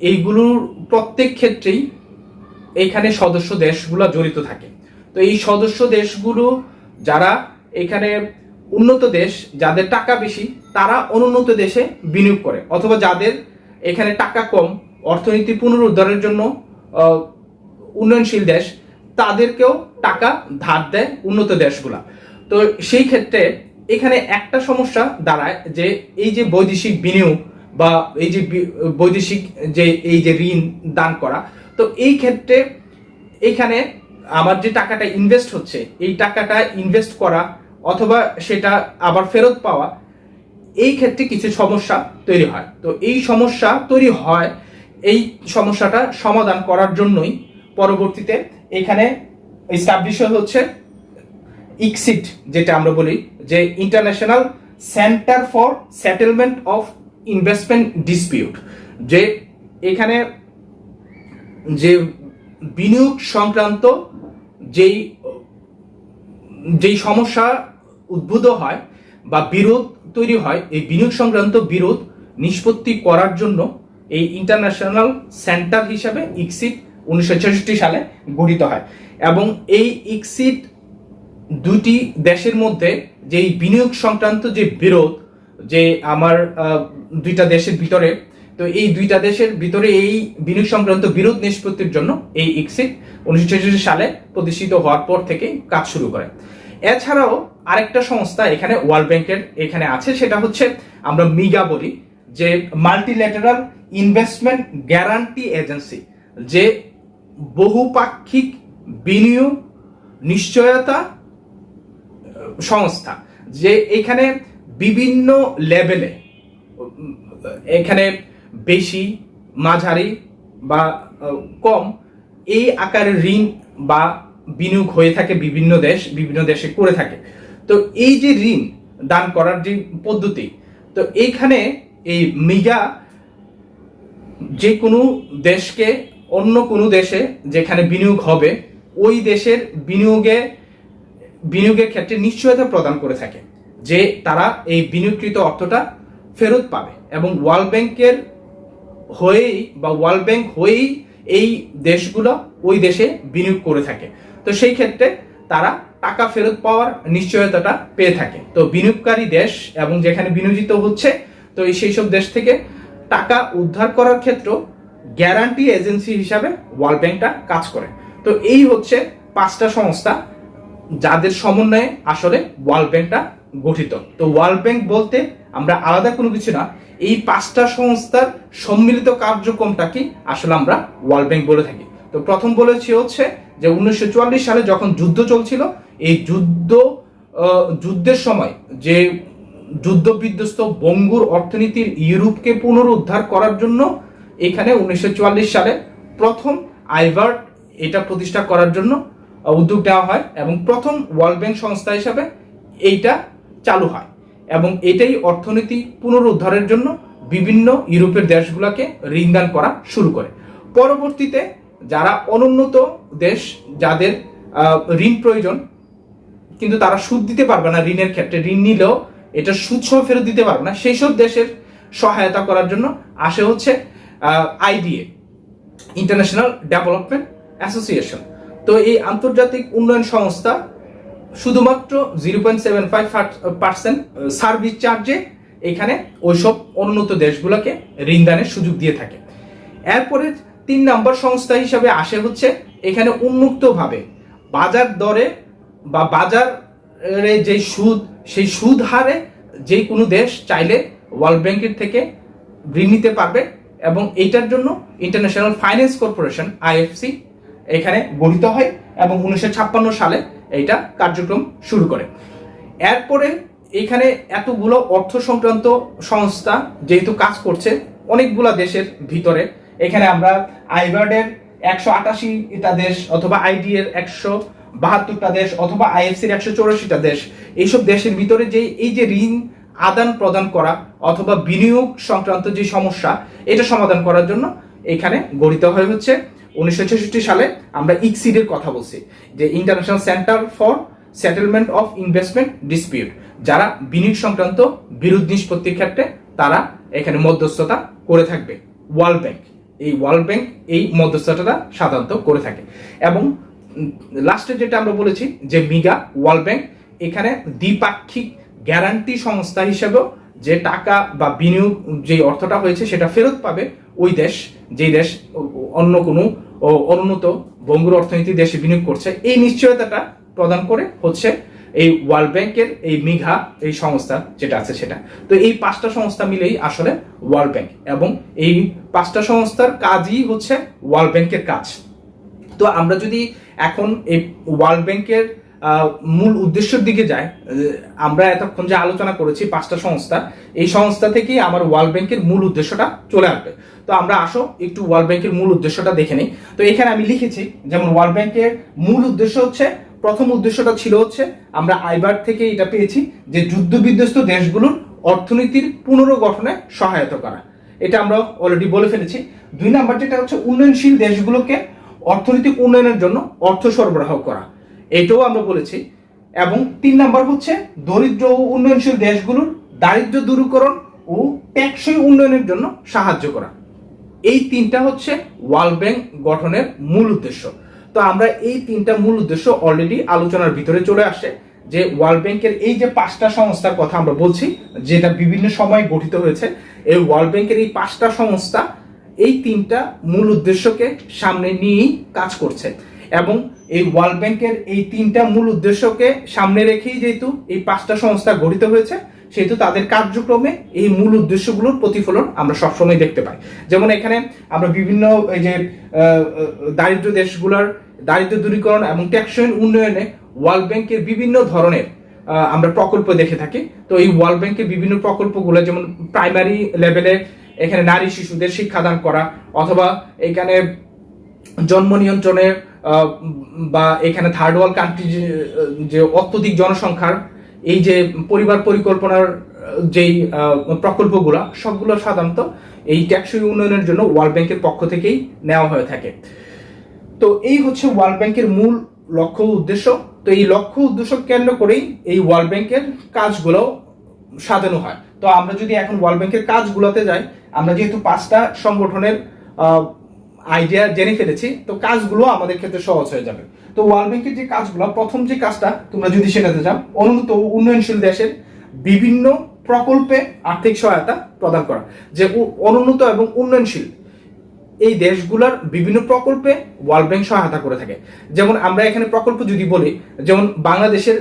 এইগুলোর প্রত্যেক ক্ষেত্রেই এখানে সদস্য দেশগুলো জড়িত থাকে। তো এই সদস্য দেশগুলো যারা এখানে উন্নত দেশ, যাদের টাকা বেশি, তারা অনুন্নত দেশে বিনিয়োগ করে, অথবা যাদের এখানে টাকা কম, অর্থনীতি পুনরুদ্ধারের জন্য উন্নয়নশীল দেশ, তাদেরকেও টাকা ধার দেয় উন্নত দেশগুলা। তো সেই ক্ষেত্রে এখানে একটা সমস্যা দাঁড়ায় যে এই যে বৈদেশিক বিনিয়োগ বা এই যে বৈদেশিক যে এই যে ঋণ দান করা, তো এই ক্ষেত্রে এখানে আমার যে টাকাটা ইনভেস্ট হচ্ছে, এই টাকাটা ইনভেস্ট করা অথবা সেটা আবার ফেরত পাওয়া, এই ক্ষেত্রে কিছু সমস্যা তৈরি হয়। তো এই সমস্যা তৈরি হয়, এই সমস্যাটা সমাধান করার জন্যই পরবর্তীতে এখানে এস্টাবলিশ হচ্ছে ইকসিট, যেটা আমরা বলি যে international centre for settlement of investment dispute, যে এখানে যে বিনিয়োগ সংক্রান্ত যেই যেই সমস্যা উদ্ভূত হয় বা বিরোধ তৈরি হয়, এই বিনিয়োগ সংক্রান্ত বিরোধ নিষ্পত্তি করার জন্য এই ইন্টারন্যাশনাল সেন্টার হিসাবে ইকসিট 1966 সালে গঠিত হয়। এবং এই ইকসিট দুটি দেশের মধ্যে যে বিনিয়োগ সংক্রান্ত যে বিরোধ, যে আমার দুইটা দেশের ভিতরে, তো এই দুইটা দেশের ভিতরে এই বিনিয়োগ সংক্রান্ত বিরোধ নিষ্পত্তির জন্য এই ইকসিট 1966 সালে প্রতিষ্ঠিত হওয়ার পর থেকে কাজ শুরু করে। এছাড়াও আরেকটা সংস্থা এখানে ওয়ার্ল্ড ব্যাংকের এখানে আছে, সেটা হচ্ছে আমরা মিগা বলি, যে মাল্টিল্যাটারাল ইনভেস্টমেন্ট গ্যারান্টি এজেন্সি, যে বহুপাক্ষিক বিনিয়োগ নিশ্চয়তা সংস্থা, যে এখানে বিভিন্ন লেভেলে এখানে বেশি, মাঝারি বা কম এই আকারের ঋণ বা বিনিয়োগ হয়ে থাকে, বিভিন্ন দেশে করে থাকে। তো এই যে ঋণ দান করার যে পদ্ধতি, তো এইখানে এই মিগা যে কোনো দেশকে অন্য কোনো দেশে যেখানে বিনিয়োগ হবে, ওই দেশের বিনিয়োগের ক্ষেত্রে নিশ্চয়তা প্রদান করে থাকে যে তারা এই বিনিয়োগকৃত অর্থটা ফেরত পাবে, এবং ওয়ার্ল্ড ব্যাংকের হয়েই বা ওয়ার্ল্ড ব্যাংক হয়েই এই দেশগুলো ওই দেশে বিনিয়োগ করে থাকে। তো সেই ক্ষেত্রে তারা টাকা ফেরত পাওয়ার নিশ্চয়তাটা পেয়ে থাকে। তো বিনিয়োগকারী দেশ এবং যেখানে বিনিয়োজিত হচ্ছে, তো সেই সব দেশ থেকে টাকা উদ্ধার করার ক্ষেত্রে গ্যারান্টি এজেন্সি হিসাবে ওয়ার্ল্ড ব্যাংকটা কাজ করে। তো এই হচ্ছে 5টা সংস্থা যাদের সমন্বয়ে আসলে ওয়ার্ল্ড ব্যাংকটা গঠিত। তো ওয়ার্ল্ড ব্যাংক বলতে আমরা আলাদা কোনো কিছু না, এই 5টা সংস্থার সম্মিলিত কার্যক্রমটা কি আসলে আমরা ওয়ার্ল্ড ব্যাংক বলে থাকি। তো প্রথম বলেছি হচ্ছে যে 1944 সালে যখন যুদ্ধ চলছিল, এই যুদ্ধের সময় যে যুদ্ধ বিধ্বস্ত বঙ্গুর অর্থনীতির ইউরোপকে পুনরুদ্ধার করার জন্য এখানে 1944 সালে প্রথম আইভার্ট এটা প্রতিষ্ঠা করার জন্য উদ্যোগ নেওয়া হয় এবং প্রথম ওয়ার্ল্ড ব্যাংক সংস্থা হিসাবে এইটা চালু হয়, এবং এটাই অর্থনীতি পুনরুদ্ধারের জন্য বিভিন্ন ইউরোপের দেশগুলোকে ঋণ দান করা শুরু করে। পরবর্তীতে যারা অনুন্নত দেশ, যাদের ঋণ প্রয়োজন কিন্তু তারা সুদ দিতে পারবে না, ঋণের ক্ষেত্রে ঋণ নিলেও এটা সুদ সহ ফেরত দিতে পারবে না, সেই সব দেশের সহায়তা করার জন্য আসে হচ্ছে আইডিএ, ইন্টারন্যাশনাল ডেভেলপমেন্ট অ্যাসোসিয়েশন। তো এই আন্তর্জাতিক উন্নয়ন সংস্থা শুধুমাত্র 0.75% সার্ভিস চার্জে এখানে ওইসব অনুন্নত দেশগুলোকে ঋণ দানের সুযোগ দিয়ে থাকে। এরপরে 3 নম্বর সংস্থা হিসাবে আসে হচ্ছে এখানে উন্মুক্তভাবে বাজার দরে বা বাজারে যে সুদ, সেই সুদ হারে যে কোনো দেশ চাইলে ওয়ার্ল্ড ব্যাংকের থেকে ঋণ নিতে পারবে, এবং এইটার জন্য ইন্টারন্যাশনাল ফাইন্যান্স কর্পোরেশন আইএফসি এখানে গঠিত হয় এবং 1956 সালে এইটা কার্যক্রম শুরু করে। এরপরে এখানে এতগুলো অর্থ সংক্রান্ত সংস্থা যেহেতু কাজ করছে, অনেকগুলা দেশের ভিতরে। এখানে আমরা আইবার্ডের 188টা দেশ, অথবা আইডি এর 172টা দেশ, অথবা আইএফসির 184টা দেশ, এইসব দেশের ভিতরে যে এই যে ঋণ আদান প্রদান করা অথবা বিনিয়োগ সংক্রান্ত যে সমস্যা, এটা সমাধান করার জন্য এখানে গঠিত হয় হচ্ছে 1966 সালে আমরা ইকসিডের কথা বলছি, যে international centre for settlement of investment dispute, যারা বিনিয়োগ সংক্রান্ত বিরোধ নিষ্পত্তির ক্ষেত্রে তারা এখানে মধ্যস্থতা করে থাকবে। ওয়ার্ল্ড ব্যাংক, এই ওয়ার্ল্ড ব্যাংক এই মধ্যস্থতাটা সাধারণত করে থাকে। এবং লাস্টে যেটা আমরা বলেছি যে মিগা, ওয়ার্ল্ড ব্যাংক এখানে দ্বিপাক্ষিক গ্যারান্টি সংস্থা হিসেবেও যে টাকা বা বিনিয়োগ যে অর্থটা হয়েছে সেটা ফেরত পাবে ওই দেশ, যেই দেশ অন্য কোনো অনুন্নত ভঙ্গুর অর্থনীতি দেশে বিনিয়োগ করছে, এই নিশ্চয়তাটা প্রদান করে হচ্ছে এই ওয়ার্ল্ড ব্যাংকের এই মিঘা এই সংস্থা যেটা আছে সেটা। তো এই 5টা সংস্থা মিলেই আসলে ওয়ার্ল্ড ব্যাংক, এবং এই 5টা সংস্থার কাজই হচ্ছে ওয়ার্ল্ড ব্যাংকের কাজ। তো আমরা যদি এখন এই ওয়ার্ল্ড ব্যাংকের মূল উদ্দেশ্যের দিকে যাই, আমরা এতক্ষণ যে আলোচনা করেছি 5টা সংস্থা, এই সংস্থা থেকেই আমার ওয়ার্ল্ড ব্যাংকের মূল উদ্দেশ্যটা চলে আসবে। তো আমরা আসো একটু ওয়ার্ল্ড ব্যাংকের মূল উদ্দেশ্যটা দেখে নিই। তো এখানে আমি লিখেছি যেমন ওয়ার্ল্ড ব্যাংকের মূল উদ্দেশ্য হচ্ছে, প্রথম উদ্দেশ্যটা ছিল হচ্ছে আমরা আইবার্ড থেকে এটা পেয়েছি যে যুদ্ধ বিধ্বস্ত দেশগুলোর অর্থনীতির পুনর্গঠনে সহায়তা করা, এটা আমরা অলরেডি বলে ফেলেছি। 2 নাম্বার যেটা হচ্ছে উন্নয়নশীল দেশগুলোকে অর্থনৈতিক উন্নয়নের জন্য অর্থ সরবরাহ করা, এটাও আমরা বলেছি। এবং 3 নাম্বার হচ্ছে দরিদ্র ও উন্নয়নশীল দেশগুলোর দারিদ্র্য দূরীকরণ ও টেকসই উন্নয়নের জন্য সাহায্য করা। এই 3টা হচ্ছে ওয়ার্ল্ড ব্যাংক গঠনের মূল উদ্দেশ্য। তো আমরা এই 3টা মূল উদ্দেশ্য অলরেডি আলোচনার ভিতরে চলে আসে, যে ওয়ার্ল্ড ব্যাংকের এই যে 5টা সংস্থার কথা আমরা বলছি, যেটা বিভিন্ন সময় গঠিত হয়েছে, এই ওয়ার্ল্ড ব্যাংকের এই 5টা সংস্থা এই 3টা মূল উদ্দেশ্যকে সামনে নিয়েই কাজ করছে। এবং এই ওয়ার্ল্ড ব্যাংকের এই 3টা মূল উদ্দেশ্যকে সামনে রেখেই যেহেতু এই 5টা সংস্থা গঠিত হয়েছে, সেহেতু তাদের কার্যক্রমে এই মূল উদ্দেশ্যগুলোর প্রতিফলন আমরা সবসময় দেখতে পাই। যেমন এখানে আমরা বিভিন্ন এই যে দারিদ্র দেশগুলোর দারিদ্র দূরীকরণ এবং টেকসই উন্নয়নে ওয়ার্ল্ড ব্যাংকের বিভিন্ন ধরনের আমরা প্রকল্প দেখে থাকি। তো এই ওয়ার্ল্ড ব্যাংকের বিভিন্ন প্রকল্পগুলো যেমন প্রাইমারি লেভেলে এখানে নারী শিশুদের শিক্ষাদান করা, অথবা এখানে জন্ম নিয়ন্ত্রণে বা এখানে থার্ড ওয়ার্ল্ড কান্ট্রি যে অত্যধিক জনসংখ্যার এই যে পরিবার পরিকল্পনার যেই প্রকল্পগুলো সবগুলো সাধারণত এই টেকসই উন্নয়নের জন্য ওয়ার্ল্ড ব্যাংকের পক্ষ থেকেই নেওয়া হয়ে থাকে। তো এই হচ্ছে ওয়ার্ল্ড ব্যাংকের মূল লক্ষ্য উদ্দেশ্য। তো এই লক্ষ্য উদ্দেশ্য কেন্দ্র করেই এই ওয়ার্ল্ড ব্যাংকের কাজগুলো সাজানো হয়। তো আমরা যদি এখন ওয়ার্ল্ড ব্যাংকের কাজগুলোতে যাই, আমরা যেহেতু 5টা সংগঠনের আইডিয়া জেনে ফেলেছি, তো কাজগুলো আমাদের ক্ষেত্রে সহজ হয়ে যাবে। তো ওয়ার্ল্ড ব্যাংকের যে কাজগুলো, প্রথম যে কাজটা তোমরা যদি সেটাতে যাও, অনুন্নত উন্নয়নশীল দেশের বিভিন্ন প্রকল্পে আর্থিক সহায়তা প্রদান করা। যে অনুন্নত এবং উন্নয়নশীল এই দেশগুলোর বিভিন্ন প্রকল্পে ওয়ার্ল্ড ব্যাংক সহায়তা করে থাকে। যেমন আমরা এখানে প্রকল্প যদি বলি, যেমন বাংলাদেশের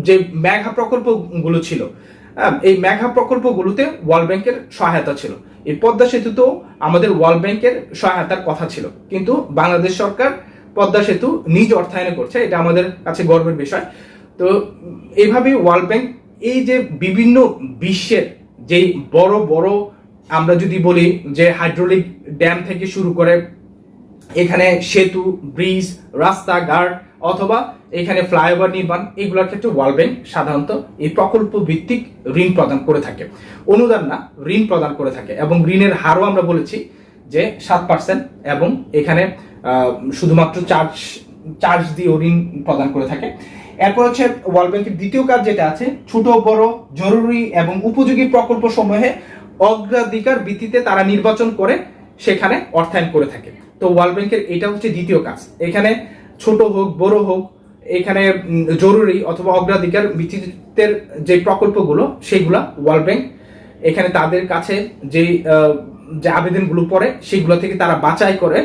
যে মেঘা প্রকল্পগুলো ছিল, এই মেঘা প্রকল্পগুলোতে ওয়ার্ল্ড ব্যাংকের সহায়তা ছিল। এই পদ্মা সেতুতেও আমাদের ওয়ার্ল্ড ব্যাংকের সহায়তার কথা ছিল, কিন্তু বাংলাদেশ সরকার পদ্মা সেতু নিজ অর্থায়নে করছে, এটা আমাদের কাছে গর্বের বিষয়। তো এইভাবেই ওয়ার্ল্ড ব্যাংক এই যে বিভিন্ন বিশ্বের যেই বড় বড় আমরা যদি বলি যে হাইড্রোলিক ড্যাম থেকে শুরু করে এখানে সেতু, ব্রিজ, রাস্তাঘাট অথবা এখানে ফ্লাইওভার নির্মাণ, এগুলোর ক্ষেত্রে ওয়ার্ল্ড ব্যাংক সাধারণত এই প্রকল্প ভিত্তিক ঋণ প্রদান করে থাকে, অনুদান না ঋণ প্রদান করে থাকে। এবং ঋণের হারও আমরা বলেছি যে 7%, এবং এখানে শুধুমাত্র চার্জ দিয়ে ঋণ প্রদান করে থাকে। এরপর হচ্ছে ওয়ার্ল্ড ব্যাংকের দ্বিতীয় কাজ যেটা আছে, ছোট বড় জরুরি এবং উপযোগী প্রকল্প সমূহে অগ্রাধিকার ভিত্তিতে তারা নির্বাচন করে সেখানে অর্থায়ন করে থাকে। তো ওয়ার্ল্ড ব্যাংকের এটা হচ্ছে দ্বিতীয় কাজ। এখানে ছোট হোক বড় হোক, এখানে জরুরি অথবা অগ্রাধিকার ভিত্তিতে যে প্রকল্পগুলো সেগুলা ওয়ার্ল্ড ব্যাংক এখানে তাদের কাছে যে আবেদনগুলো পড়ে সেগুলো থেকে তারা বাছাই করে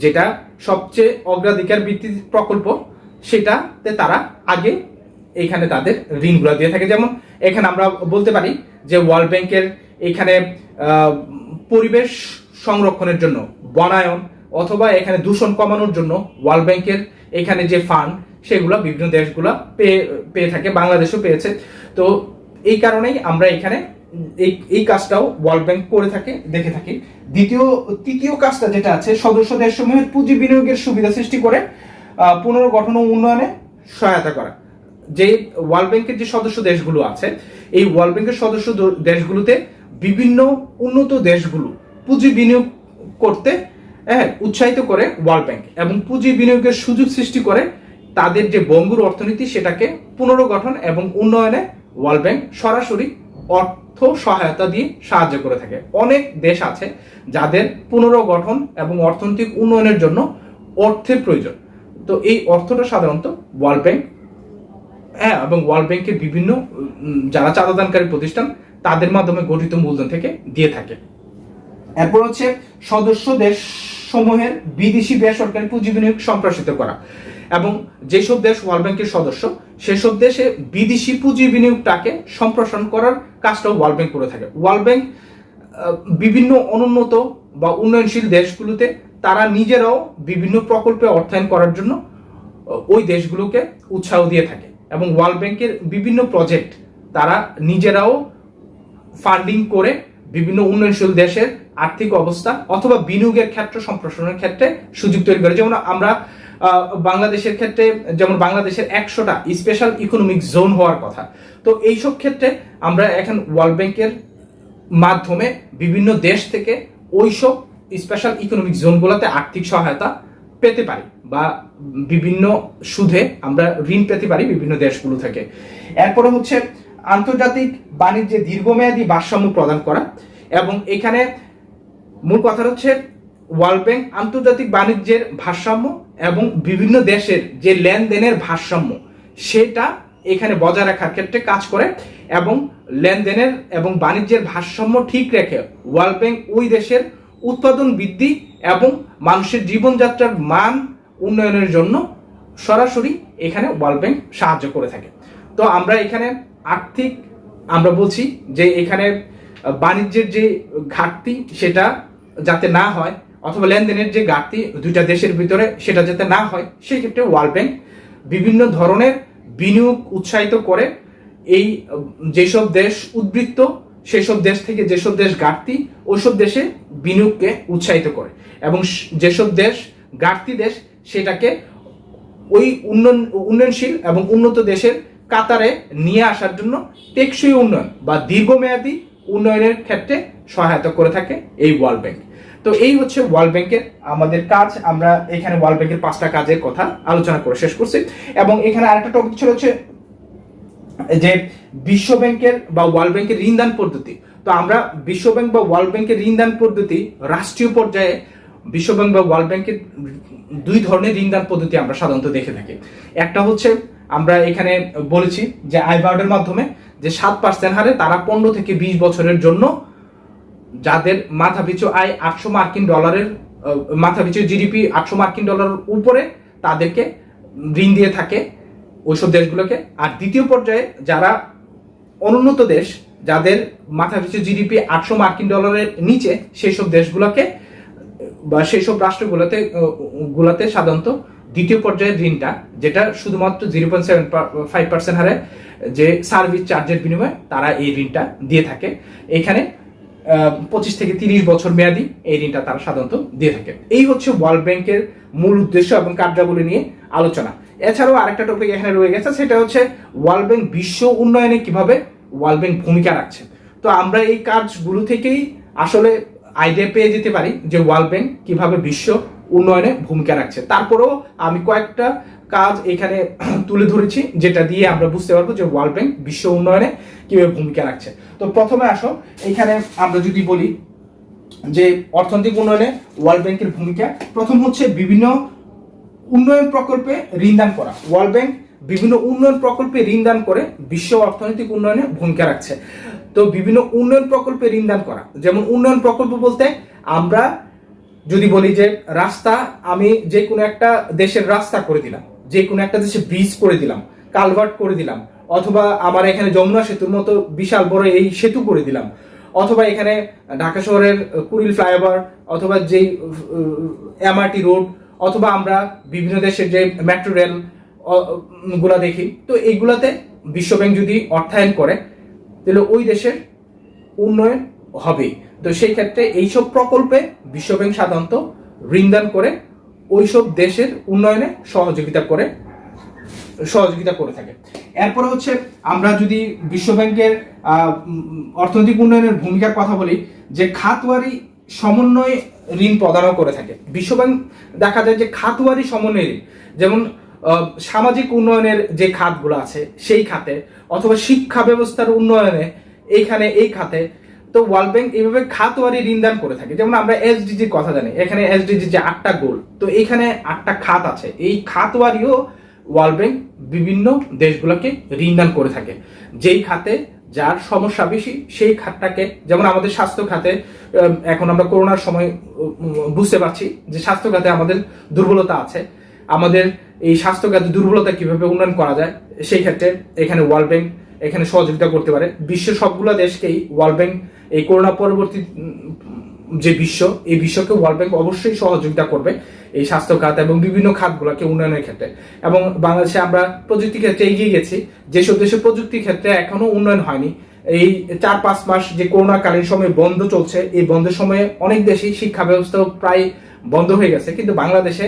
যেটা সবচেয়ে অগ্রাধিকার ভিত্তিক প্রকল্প, সেটাতে তারা আগে এখানে তাদের ঋণগুলো দিয়ে থাকে। যেমন এখানে আমরা বলতে পারি যে ওয়ার্ল্ড ব্যাংকের এখানে পরিবেশ সংরক্ষণের জন্য, বনায়ন অথবা এখানে দূষণ কমানোর জন্য ওয়ার্ল্ড ব্যাংকের এখানে যে ফান্ড সেগুলো বিভিন্ন দেশগুলো পেয়ে থাকে, বাংলাদেশও পেয়েছে। তো এই কারণেই আমরা এখানে এই এই কাজটাও ওয়ার্ল্ড ব্যাংক করে থাকে, দেখে থাকি। তৃতীয় কাজটা যেটা আছে, সদস্য দেশসমূহের পুঁজি বিনিয়োগের সুবিধা সৃষ্টি করে পুনর্গঠন ও উন্নয়নে সহায়তা করা। যে ওয়ার্ল্ড ব্যাংকের যে সদস্য দেশগুলো আছে, এই ওয়ার্ল্ড ব্যাংকের সদস্য দেশগুলোতে বিভিন্ন উন্নত দেশগুলো পুঁজি বিনিয়োগ করতে উৎসাহিত করে ওয়ার্ল্ড ব্যাংক, এবং পুঁজি বিনিয়োগের সুযোগ সৃষ্টি করে তাদের যে বঙ্গুর অর্থনীতি সেটাকে পুনর্গঠন এবং উন্নয়নে ওয়ার্ল্ড ব্যাংক সরাসরি অর্থ সহায়তা দিয়ে সাহায্য করে থাকে। অনেক দেশ আছে যাদের পুনর্গঠন এবং অর্থনৈতিক উন্নয়নের জন্য অর্থের প্রয়োজন। তো এই অর্থটা সাধারণত ওয়ার্ল্ড ব্যাংক এবং ওয়ার্ল্ড ব্যাংকের বিভিন্ন যারা চাঁদাদানকারী প্রতিষ্ঠান তাদের মাধ্যমে গঠিত মূলধন থেকে দিয়ে থাকে। এরপর হচ্ছে সদস্য দেশ সমূহের বিদেশি বেসরকারি পুঁজি বিনিয়োগ সম্প্রসারিত করা, এবং যেসব দেশ ওয়ার্ল্ড ব্যাংকের সদস্য সেসব দেশে বিদেশি পুঁজি বিনিয়োগটাকে সম্প্রসারণ করার কাজটাও ওয়ার্ল্ড ব্যাংক করে থাকে। ওয়ার্ল্ড ব্যাংক বিভিন্ন অনুন্নত বা উন্নয়নশীল দেশগুলোতে তারা নিজেরাও বিভিন্ন প্রকল্পে অর্থায়ন করার জন্য ওই দেশগুলোকে উৎসাহ দিয়ে থাকে, এবং ওয়ার্ল্ড ব্যাংকের বিভিন্ন প্রজেক্ট তারা নিজেরাও ফান্ডিং করে বিভিন্ন উন্নয়নশীল দেশের আর্থিক অবস্থা অথবা বিনিয়োগের ক্ষেত্র সম্প্রসারণের ক্ষেত্রে সুযোগ তৈরি করে। যেমন আমরা বাংলাদেশের ক্ষেত্রে, যেমন বাংলাদেশের 100টা স্পেশাল ইকোনমিক জোন হওয়ার কথা, তো এইসব ক্ষেত্রে আমরা এখন ওয়ার্ল্ড ব্যাংকের মাধ্যমে বিভিন্ন দেশ থেকে ওইসব স্পেশাল ইকোনমিক জোনগুলোতে আর্থিক সহায়তা পেতে পারি, বা বিভিন্ন সুদে আমরা ঋণ পেতে পারি বিভিন্ন দেশগুলো থেকে। এরপরে হচ্ছে আন্তর্জাতিক বাণিজ্যে দীর্ঘমেয়াদী ভারসাম্য প্রদান করা, এবং এখানে মূল কথা হচ্ছে ওয়ার্ল্ড ব্যাংক আন্তর্জাতিক বাণিজ্যের ভারসাম্য এবং বিভিন্ন দেশের যে লেনদেনের ভারসাম্য সেটা এখানে বজায় রাখার ক্ষেত্রে কাজ করে, এবং লেনদেনের এবং বাণিজ্যের ভারসাম্য ঠিক রেখে ওয়ার্ল্ড ব্যাংক ওই দেশের উৎপাদন বৃদ্ধি এবং মানুষের জীবনযাত্রার মান উন্নয়নের জন্য সরাসরি এখানে ওয়ার্ল্ড ব্যাংক সাহায্য করে থাকে। তো আমরা এখানে আর্থিক আমরা বলছি যে এখানে বাণিজ্যের যে ঘাটতি সেটা যাতে না হয়, অথবা লেনদেনের যে ঘাটতি দুইটা দেশের ভিতরে সেটা যাতে না হয়, সেই ক্ষেত্রে ওয়ার্ল্ড ব্যাংক বিভিন্ন ধরনের বিনিয়োগ উৎসাহিত করে। এই যেসব দেশ উদ্বৃত্ত সেসব দেশ থেকে যেসব দেশ ঘাটতি ওইসব দেশে বিনিয়োগকে উৎসাহিত করে, এবং যেসব দেশ ঘাটতি দেশ সেটাকে ওই উন্নয়নশীল এবং উন্নত দেশের কাতারে নিয়ে আসার জন্য টেকসই উন্নয়ন বা দীর্ঘমেয়াদী উন্নয়নের ক্ষেত্রে সহায়তা করে থাকে এই ওয়ার্ল্ড ব্যাংক। তো এই হচ্ছে ওয়ার্ল্ড ব্যাংকের আমাদের কাজ। আমরা এখানে ওয়ার্ল্ড ব্যাংকের 5টা কাজের কথা আলোচনা করে শেষ করছি, এবং এখানে আরেকটা টপিক ছিল হচ্ছে যে বিশ্ব ব্যাংকের বা ওয়ার্ল্ড ব্যাংকের ঋণদান পদ্ধতি। তো আমরা বিশ্ব ব্যাংক বা ওয়ার্ল্ড ব্যাংকের ঋণদান পদ্ধতি রাষ্ট্রীয় পর্যায়ে বিশ্ব ব্যাংক বা ওয়ার্ল্ড ব্যাংকের দুই ধরনের ঋণদান পদ্ধতি আমরা সাধারণত দেখে থাকি। একটা হচ্ছে আমরা এখানে বলেছি যে আইবার্ডের মাধ্যমে যে 7% হারে তারা 15 থেকে 20 বছরের জন্য যাদের মাথাপিছু আয় $800 মাথাপিছু জিডিপি $800 উপরে তাদেরকে ঋণ দিয়ে থাকে ওইসব দেশগুলোকে। আর দ্বিতীয় পর্যায়ে যারা অনুন্নত দেশ যাদের মাথাপিছু জিডিপি $800 নিচে সেই সব দেশগুলোকে বা সেই সব রাষ্ট্রগুলোতে সাধারণত দ্বিতীয় পর্যায়ের ঋণটা, যেটা শুধুমাত্র 0.75% হারে যে সার্ভিস চার্জের বিনিময়ে তারা এই ঋণটা দিয়ে থাকে। এখানে 25 থেকে 30 বছর মেয়াদি এই ঋণটা তারা সাধারণত দিয়ে থাকে। এই হচ্ছে ওয়ার্ল্ড ব্যাংকের মূল উদ্দেশ্য এবং কার্যাবলী নিয়ে আলোচনা। এছাড়াও আরেকটা টপিক এখানে রয়ে গেছে, সেটা হচ্ছে ওয়ার্ল্ড ব্যাংক বিশ্ব উন্নয়নে কিভাবে ওয়ার্ল্ড ব্যাংক ভূমিকা রাখছে। তো আমরা এই কাজগুলো থেকেই আসলে আইডিয়া পেয়ে যেতে পারি যে ওয়ার্ল্ড ব্যাংক কিভাবে বিশ্ব উন্নয়নে ভূমিকা রাখছে। তারপরেও আমি কয়েকটা কাজ এখানে তুলে ধরেছি যেটা দিয়ে আমরা বুঝতে পারবো যে ওয়ার্ল্ড ব্যাংক বিশ্ব উন্নয়নে কিভাবে ভূমিকা রাখছে। তো প্রথমে আসো এখানে আমরা যদি বলি যে অর্থনৈতিক উন্নয়নে ওয়ার্ল্ড ব্যাংকের ভূমিকা, প্রথম হচ্ছে বিভিন্ন উন্নয়ন প্রকল্পে ঋণদান করা। ওয়ার্ল্ড ব্যাংক বিভিন্ন উন্নয়ন প্রকল্পে ঋণদান করে বিশ্ব অর্থনৈতিক উন্নয়নে ভূমিকা রাখছে। তো বিভিন্ন উন্নয়ন প্রকল্পে ঋণদান করা, যেমন উন্নয়ন প্রকল্প বলতে আমরা যদি বলি যে রাস্তা, আমি যে কোনো একটা দেশের রাস্তা করে দিলাম, যে কোনো একটা দেশে ব্রিজ করে দিলাম, কালভার্ট করে দিলাম, অথবা আমার এখানে যমুনা সেতুর মতো বিশাল বড় এই সেতু করে দিলাম, অথবা এখানে ঢাকা শহরের কুড়িল ফ্লাইওভার, অথবা যেই এমআরটি রোড, অথবা আমরা বিভিন্ন দেশের যে মেট্রো রেল গুলা দেখি, তো এইগুলাতে বিশ্ব ব্যাংক যদি অর্থায়ন করে তাহলে ওই দেশের উন্নয়ন হবে। তো সেই ক্ষেত্রে এইসব প্রকল্পে বিশ্বব্যাংক সাধারণত ঋণদান করে ওইসব দেশের উন্নয়নে সহযোগিতা করে থাকে। এরপরে হচ্ছে আমরা যদি বিশ্বব্যাংকের অর্থনৈতিক উন্নয়নের ভূমিকার কথা বলি, যে খাতওয়ারি সমন্বয়ে ঋণ প্রদানও করে থাকে। বিশ্বব্যাংক দেখা যায় যে খাতওয়ারি সমন্বয়ে ঋণ, যেমন সামাজিক উন্নয়নের যে খাতগুলো আছে সেই খাতে, অথবা শিক্ষা ব্যবস্থার উন্নয়নে এই খাতে, তো ওয়ার্ল্ড ব্যাংক এইভাবে খাতওয়ারি ঋণদান করে থাকে। যেমন আমরা এসডিজির কথা জানি, এখানে এসডিজি যে 8টা গোল, তো এইখানে 8টা খাত আছে, এই খাতওয়ারিও ওয়ার্ল্ড ব্যাংক বিভিন্ন দেশগুলোকে ঋণদান করে থাকে। যেই খাতে যার সমস্যা বেশি সেই খাতটাকে, যেমন আমাদের স্বাস্থ্য খাতে এখন আমরা করোনার সময় বুঝতে পারছি যে স্বাস্থ্য খাতে আমাদের দুর্বলতা আছে, আমাদের এই স্বাস্থ্য খাতে দুর্বলতা কিভাবে উন্নয়ন করা যায়, সেই ক্ষেত্রে এখানে ওয়ার্ল্ড ব্যাংক এখানে সহযোগিতা করতে পারে। বিশ্বের সবগুলো দেশকেই ওয়ার্ল্ড ব্যাংক এই করোনা পরবর্তী যে এই বিশ্বকে ওয়ার্ল্ড ব্যাংক অবশ্যই সহযোগিতা করবে এই স্বাস্থ্য খাত এবং বিভিন্ন খাতগুলোকে উন্নয়নের ক্ষেত্রে। এবং বাংলাদেশে আমরা প্রযুক্তি ক্ষেত্রে এগিয়ে গেছি, যেসব দেশের প্রযুক্তি ক্ষেত্রে এখনো উন্নয়ন হয়নি, এই 4-5 মাস যে করোনাকালীন সময়ে বন্ধ চলছে, এই বন্ধের সময়ে অনেক দেশেই শিক্ষা ব্যবস্থাও প্রায় বন্ধ হয়ে গেছে, কিন্তু বাংলাদেশে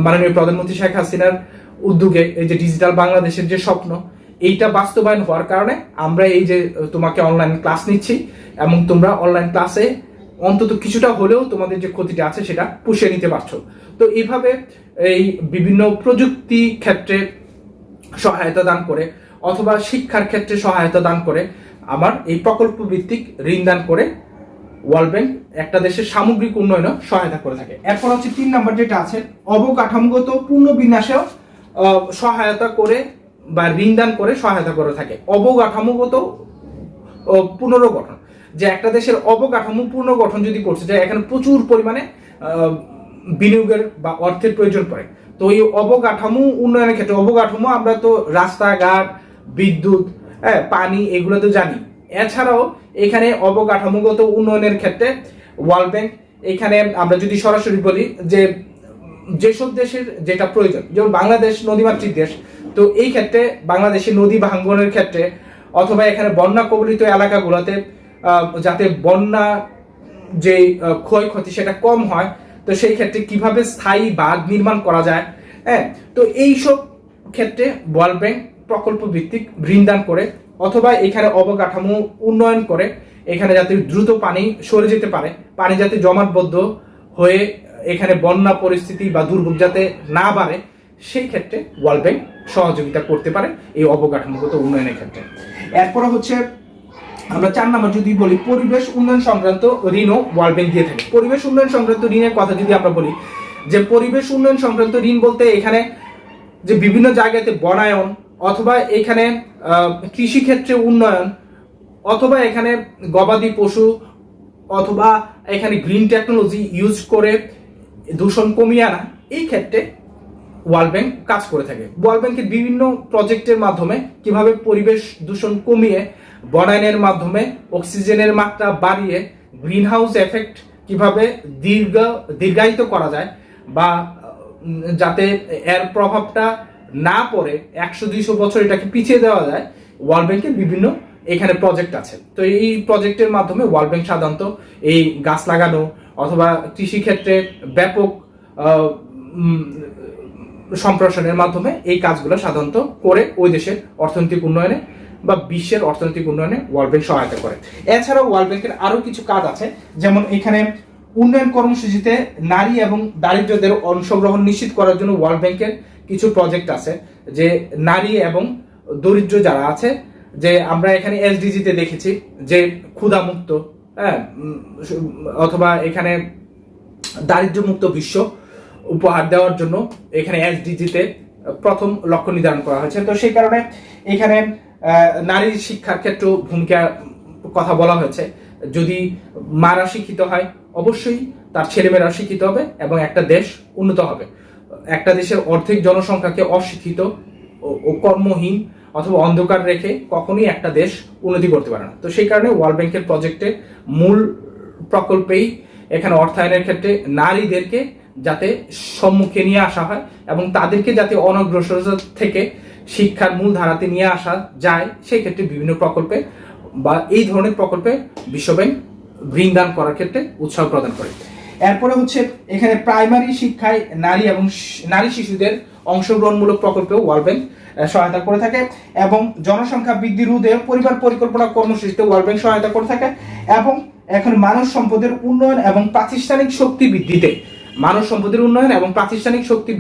মাননীয় প্রধানমন্ত্রী শেখ হাসিনার উদ্যোগে এই যে ডিজিটাল বাংলাদেশের যে স্বপ্ন, এইটা বাস্তবায়ন হওয়ার কারণে আমরা এই যে তোমাকে অনলাইন ক্লাস নিচ্ছি এবং তোমরা অনলাইন ক্লাসে অন্তত কিছুটা হলেও তোমাদের যে ক্ষতিটা আছে সেটা পুষিয়ে নিতে পারছো। তো এইভাবে এই বিভিন্ন প্রযুক্তি ক্ষেত্রে সহায়তা দান করে অথবা শিক্ষার ক্ষেত্রে সহায়তা দান করে আমার এই প্রকল্প ভিত্তিক ঋণ দান করে ওয়ার্ল্ড ব্যাংক একটা দেশের সামগ্রিক উন্নয়নে সহায়তা করে থাকে। এরপর হচ্ছে 3 নম্বর যেটা আছে, অবকাঠামোগত পুনর্বিন্যাসেও সহায়তা করে বা ঋণ দান করে সহায়তা করে থাকে। অবকাঠামোগত পুনর্গঠন, যে একটা দেশের অবকাঠামো পুনর্গঠন যদি করছে, যে এখানে প্রচুর পরিমাণে বিনিয়োগের বা অর্থের প্রয়োজন পড়ে, তো এই অবকাঠামো উন্নয়নের ক্ষেত্রে, অবকাঠামো আমরা তো রাস্তাঘাট, বিদ্যুৎ, পানি, এগুলো তো জানি। এছাড়াও এখানে অবকাঠামোগত উন্নয়নের ক্ষেত্রে ওয়ার্ল্ড ব্যাংক, এখানে আমরা যদি সরাসরি বলি যে যেসব দেশের যেটা প্রয়োজন, যেমন বাংলাদেশ নদীমাতৃক দেশ, তো এই ক্ষেত্রে বাংলাদেশের নদী ভাঙ্গনের ক্ষেত্রে অথবা এখানে বন্যা কবলিত এলাকাগুলোতে যাতে বন্যা যে ক্ষয়ক্ষতি সেটা কম হয়, তো সেই ক্ষেত্রে কিভাবে স্থায়ী বাঁধ নির্মাণ করা যায়, তো এইসব ক্ষেত্রে ওয়ার্ল্ড ব্যাংক প্রকল্প ভিত্তিক ঋণ দান করে অথবা এখানে অবকাঠামো উন্নয়ন করে, এখানে যাতে দ্রুত পানি সরে যেতে পারে, পানি যাতে জমাটবদ্ধ হয়ে এখানে বন্যা পরিস্থিতি বা দুর্ভোগ যাতে না বাড়ে, সেই ক্ষেত্রে ওয়ার্ল্ড ব্যাংক সহযোগিতা করতে পারে এই অবকাঠামোগত উন্নয়নের ক্ষেত্রে। এরপর হচ্ছে আমরা 4 নম্বর যদি বলি, পরিবেশ উন্নয়ন সংক্রান্ত ঋণও ওয়ার্ল্ড ব্যাংক দিয়ে থাকে। পরিবেশ উন্নয়ন সংক্রান্ত ঋণের কথা যদি আমরা বলি, যে পরিবেশ উন্নয়ন সংক্রান্ত ঋণ বলতে এখানে যে বিভিন্ন জায়গাতে বনায়ন অথবা এখানে কৃষি ক্ষেত্রে উন্নয়ন অথবা এখানে গবাদি পশু অথবা এখানে গ্রিন টেকনোলজি ইউজ করে দূষণ কমিয়ে আনা, এই ক্ষেত্রে ওয়ার্ল্ড ব্যাংক কাজ করে থাকে। ওয়ার্ল্ড ব্যাংকের বিভিন্ন প্রজেক্টের মাধ্যমে কিভাবে পরিবেশ দূষণ কমিয়ে বনায়নের মাধ্যমে অক্সিজেনের মাত্রা বাড়িয়ে গ্রিন হাউস এফেক্ট কিভাবে দীর্ঘায়িত করা যায় বা যাতে এর প্রভাবটা না পড়ে 100-200 বছর এটাকে পিছিয়ে দেওয়া যায়, ওয়ার্ল্ড ব্যাংকের বিভিন্ন এখানে প্রজেক্ট আছে। তো এই প্রজেক্টের মাধ্যমে ওয়ার্ল্ড ব্যাংক সাধারণত এই গাছ লাগানো অথবা কৃষি ক্ষেত্রে ব্যাপক সম্প্রসারণের মাধ্যমে এই কাজগুলো সাধারণত করে ওই দেশের অর্থনৈতিক উন্নয়নে বা বিশ্বের অর্থনৈতিক উন্নয়নে ওয়ার্ল্ড ব্যাংক সহায়তা করে। এছাড়াও ওয়ার্ল্ড ব্যাংকের আরো কিছু কাজ আছে, যেমন এখানে উন্নয়ন কর্মসূচিতে নারী এবং দারিদ্রদের অংশগ্রহণ নিশ্চিত করার জন্য ওয়ার্ল্ড ব্যাংকের কিছু প্রজেক্ট আছে, যে নারী এবং দরিদ্র যারা আছে, যে আমরা এখানে এসডিজিতে দেখেছি যে ক্ষুধামুক্ত, অথবা এখানে দারিদ্র্যমুক্ত বিশ্ব উপহার দেওয়ার জন্য এখানে এসডিজিতে প্রথম লক্ষ্য নির্ধারণ করা হয়েছে। তো সেই কারণে এখানে নারী শিক্ষার ক্ষেত্রে ভূমিকা কথা বলা হয়েছে। যদি মারা শিক্ষিত হয়, অবশ্যই তার ছেলেমেয়েরা শিক্ষিত হবে এবং একটা দেশ উন্নত হবে। একটা দেশের অর্ধেক জনসংখ্যাকে অশিক্ষিত ও কর্মহীন অথবা অন্ধকার রেখে কখনোই একটা দেশ উন্নতি করতে পারে না। তো সেই কারণে ওয়ার্ল্ড ব্যাংকের প্রজেক্টে মূল প্রকল্পেই এখানে অর্থায়নের ক্ষেত্রে নারীদেরকে যাতে সম্মুখে নিয়ে আসা হয় এবং তাদেরকে যাতে অনগ্রসরতা থেকে শিক্ষার মূল ধারাতে নিয়ে আসা যায়, সেই ক্ষেত্রে বিভিন্ন প্রকল্পে বা এই ধরনের প্রকল্পে বিশ্বব্যাংক ঋণ দান করার ক্ষেত্রে উৎসাহ প্রদান করে। এরপরে হচ্ছে এখানে প্রাইমারি শিক্ষায় নারী এবং নারী শিশুদের অংশগ্রহণমূলক প্রকল্পেও ওয়ার্ল্ড ব্যাংক সহায়তা করে থাকে, এবং জনসংখ্যা বৃদ্ধি রোধে পরিবার পরিকল্পনা কর্মসূচিতে ওয়ার্ল্ড ব্যাংক সহায়তা করে থাকে, এবং এখন মানব সম্পদের উন্নয়ন এবং প্রাতিষ্ঠানিক শক্তি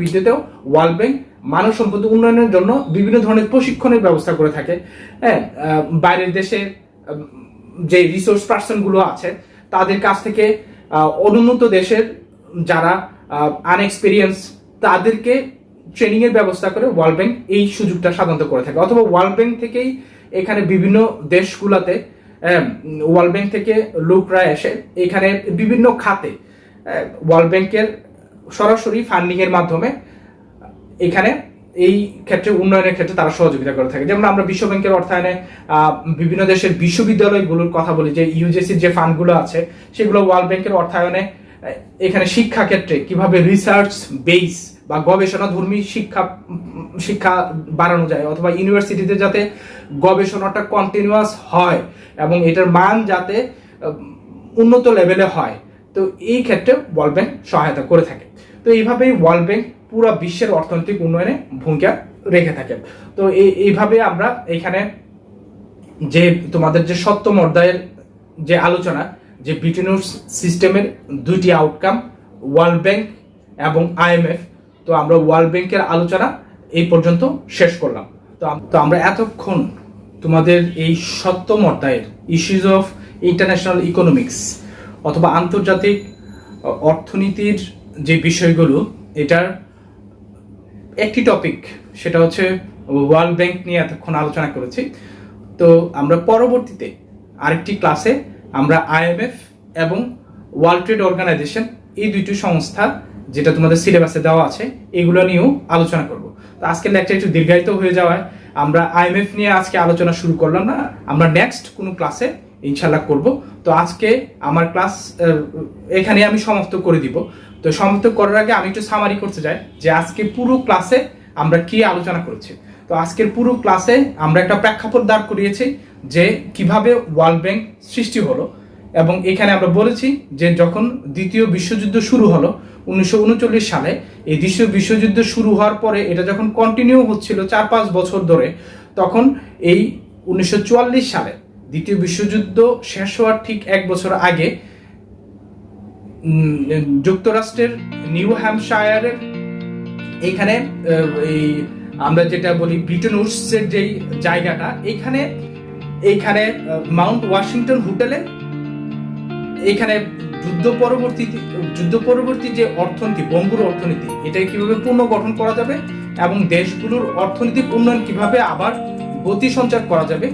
বৃদ্ধিতে ওয়ার্ল্ড ব্যাংক মানব সম্পদ উন্নয়নের জন্য বিভিন্ন ধরনের প্রশিক্ষণের ব্যবস্থা করে থাকে। হ্যাঁ, বাইরের দেশে যে রিসোর্স পার্সন গুলো আছে তাদের কাছ থেকে অনুন্নত দেশের যারা আনএক্সপেরিয়েন্স তাদেরকে ট্রেনিং এর ব্যবস্থা করে ওয়ার্ল্ড ব্যাংক এই সুযোগটা সাধারণত করে থাকে, অথবা ওয়ার্ল্ড ব্যাংক থেকেই এখানে বিভিন্ন দেশগুলোতে ওয়ার্ল্ড ব্যাংক থেকে লোকরা এসে এখানে বিভিন্ন খাতে ওয়ার্ল্ড ব্যাংকের সরাসরি ফান্ডিং এর মাধ্যমে এখানে এই ক্ষেত্রে উন্নয়নের ক্ষেত্রে তারা সহযোগিতা করে থাকে। যেমন আমরা বিশ্ব ব্যাংকের অর্থায়নে বিভিন্ন দেশের বিশ্ববিদ্যালয়গুলোর কথা বলি, যে ইউজিসির যে ফান্ডগুলো আছে সেগুলো ওয়ার্ল্ড ব্যাংকের অর্থায়নে এখানে শিক্ষা ক্ষেত্রে কিভাবে রিসার্চ বেস বা গবেষণাধর্মী শিক্ষা বাড়ানো যায়, অথবা ইউনিভার্সিটিতে যাতে গবেষণাটা কন্টিনিউয়াস হয় এবং এটার মান যাতে উন্নত লেভেলে হয়, তো এই ক্ষেত্রে ওয়ার্ল্ড ব্যাংক সহায়তা করে থাকে। তো এইভাবেই ওয়ার্ল্ড ব্যাংক পুরো বিশ্বের অর্থনৈতিক উন্নয়নে ভূমিকা রেখে থাকে। তো এইভাবে আমরা এখানে যে তোমাদের যে সপ্তম অধ্যায়ের যে আলোচনা, যে ব্রিটেন উডস সিস্টেমের দুইটি আউটকাম ওয়ার্ল্ড ব্যাংক এবং IMF, তো আমরা ওয়ার্ল্ড ব্যাংকের আলোচনা এই পর্যন্ত শেষ করলাম। তো আমরা এতক্ষণ তোমাদের এই সপ্তম অধ্যায়ের ইস্যুজ অফ ইন্টারন্যাশনাল ইকোনমিক্স অথবা আন্তর্জাতিক অর্থনীতির যে বিষয়গুলো, এটার একটি টপিক সেটা হচ্ছে ওয়ার্ল্ড ব্যাংক নিয়ে এতক্ষণ আলোচনা করেছি। তো আমরা পরবর্তীতে আরেকটি ক্লাসে আমরা IMF এবং ওয়ার্ল্ড ট্রেড অর্গানাইজেশন এই দুইটি সংস্থা যেটা তোমাদের সিলেবাসে দেওয়া আছে এগুলো নিয়েও আলোচনা করব। তো আজকের লেকচার একটু দীর্ঘায়িত হয়ে যাওয়ায় আমরা IMF নিয়ে আজকে আলোচনা শুরু করলাম না, আমরা নেক্সট কোনো ক্লাসে ইনশাল্লাহ করব। তো আজকে আমার ক্লাস এখানে আমি সমাপ্ত করে দিব। তো সমাপ্ত করার আগে আমি একটু সামারি করতে চাই যে আজকে পুরো ক্লাসে আমরা কি আলোচনা করেছি। তো আজকের পুরো ক্লাসে আমরা একটা প্রেক্ষাপট দাঁড় করিয়েছি যে কিভাবে ওয়ার্ল্ড ব্যাংক সৃষ্টি হলো, এবং এখানে আমরা বলেছি যে যখন দ্বিতীয় বিশ্বযুদ্ধ শুরু হলো 1939 সালে, এই দ্বিতীয় বিশ্বযুদ্ধ শুরু হওয়ার পরে এটা যখন কন্টিনিউ হচ্ছিল 4-5 বছর ধরে, তখন এই 1944 সালে দ্বিতীয় বিশ্বযুদ্ধ শেষ হওয়ার ঠিক 1 বছর আগে যুক্তরাষ্ট্রের নিউ হ্যাম্পশায়ারের এইখানে এই আমরা যেটা বলি ব্রিটেন উডসের যেই জায়গাটা, এইখানে মাউন্ট ওয়াশিংটন হোটেলে এইখানে যুদ্ধ পরবর্তী যে অর্থনীতি, বঙ্গুর অর্থনীতি, এটা কিভাবে পুনর্গঠন করা যাবে এবং দেশগুলোর অর্থনৈতিক উন্নয়ন কিভাবে আবার গতি সঞ্চার করা যাবে,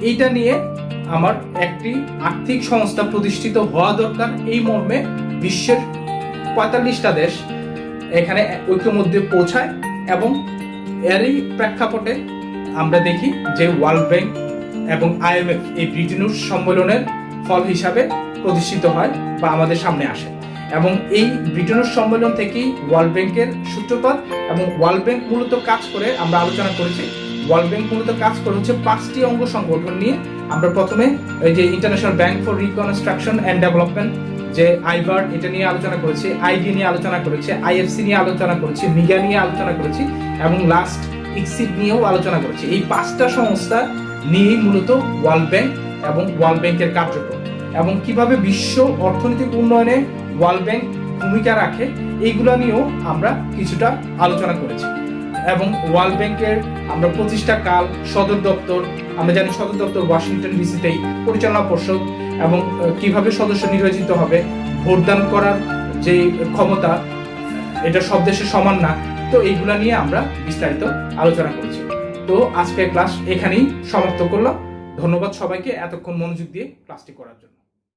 এইটা নিয়ে আমার একটি আর্থিক সংস্থা প্রতিষ্ঠিত হওয়া দরকার। এই মর্মে বিশ্বের 45টা দেশ এখানে ঐক্যমধ্যে পৌঁছায়, এবং এরই প্রেক্ষাপটে আমরা দেখি যে ওয়ার্ল্ড ব্যাংক এবং IMF এই ব্রিটেন উডস সম্মেলনের ফল হিসাবে প্রতিষ্ঠিত হয় বা আমাদের সামনে আসে। এবং এই ব্রিটেন উডস সম্মেলন থেকেই ওয়ার্ল্ড ব্যাংকের সূত্রপাত। এবং ওয়ার্ল্ড ব্যাংক মূলত কাজ করে, আমরা আলোচনা করেছি, ওয়ার্ল্ড ব্যাংক মূলত কাজ করে হচ্ছে 5টি অঙ্গ সংগঠন নিয়ে। আমরা প্রথমে এই যে international bank for reconstruction and development, যে আইবার, এটা নিয়ে আলোচনা করেছি, ID নিয়ে আলোচনা করেছি, IFC নিয়ে আলোচনা করেছি, মিগা নিয়ে আলোচনা করেছি, এবং লাস্ট ICSID নিয়েও আলোচনা করেছি। এই 5টা সংস্থা নিয়েই মূলত ওয়ার্ল্ড ব্যাংক এবং ওয়ার্ল্ড ব্যাংকের কার্যক্রম, এবং কিভাবে বিশ্ব অর্থনৈতিক উন্নয়নে ওয়ার্ল্ড ব্যাংক ভূমিকা রাখে, এইগুলো নিয়েও আমরা কিছুটা আলোচনা করেছি। এবং ওয়ার্ল্ড ব্যাংকের আমরা প্রতিষ্ঠা কাল, সদর দপ্তর, আমরা জানি সদর দপ্তর ওয়াশিংটন ডিসিতেই, পরিচালনা পর্ষদ এবং কিভাবে সদস্য নির্বাচিত হবে, ভোটদান করার যে ক্ষমতা এটা সব দেশে সমান না, তো এইগুলা নিয়ে আমরা বিস্তারিত আলোচনা করেছি। তো আজকের ক্লাস এখানেই সমাপ্ত করলাম। ধন্যবাদ সবাইকে এতক্ষণ মনোযোগ দিয়ে ক্লাসটি করার জন্য।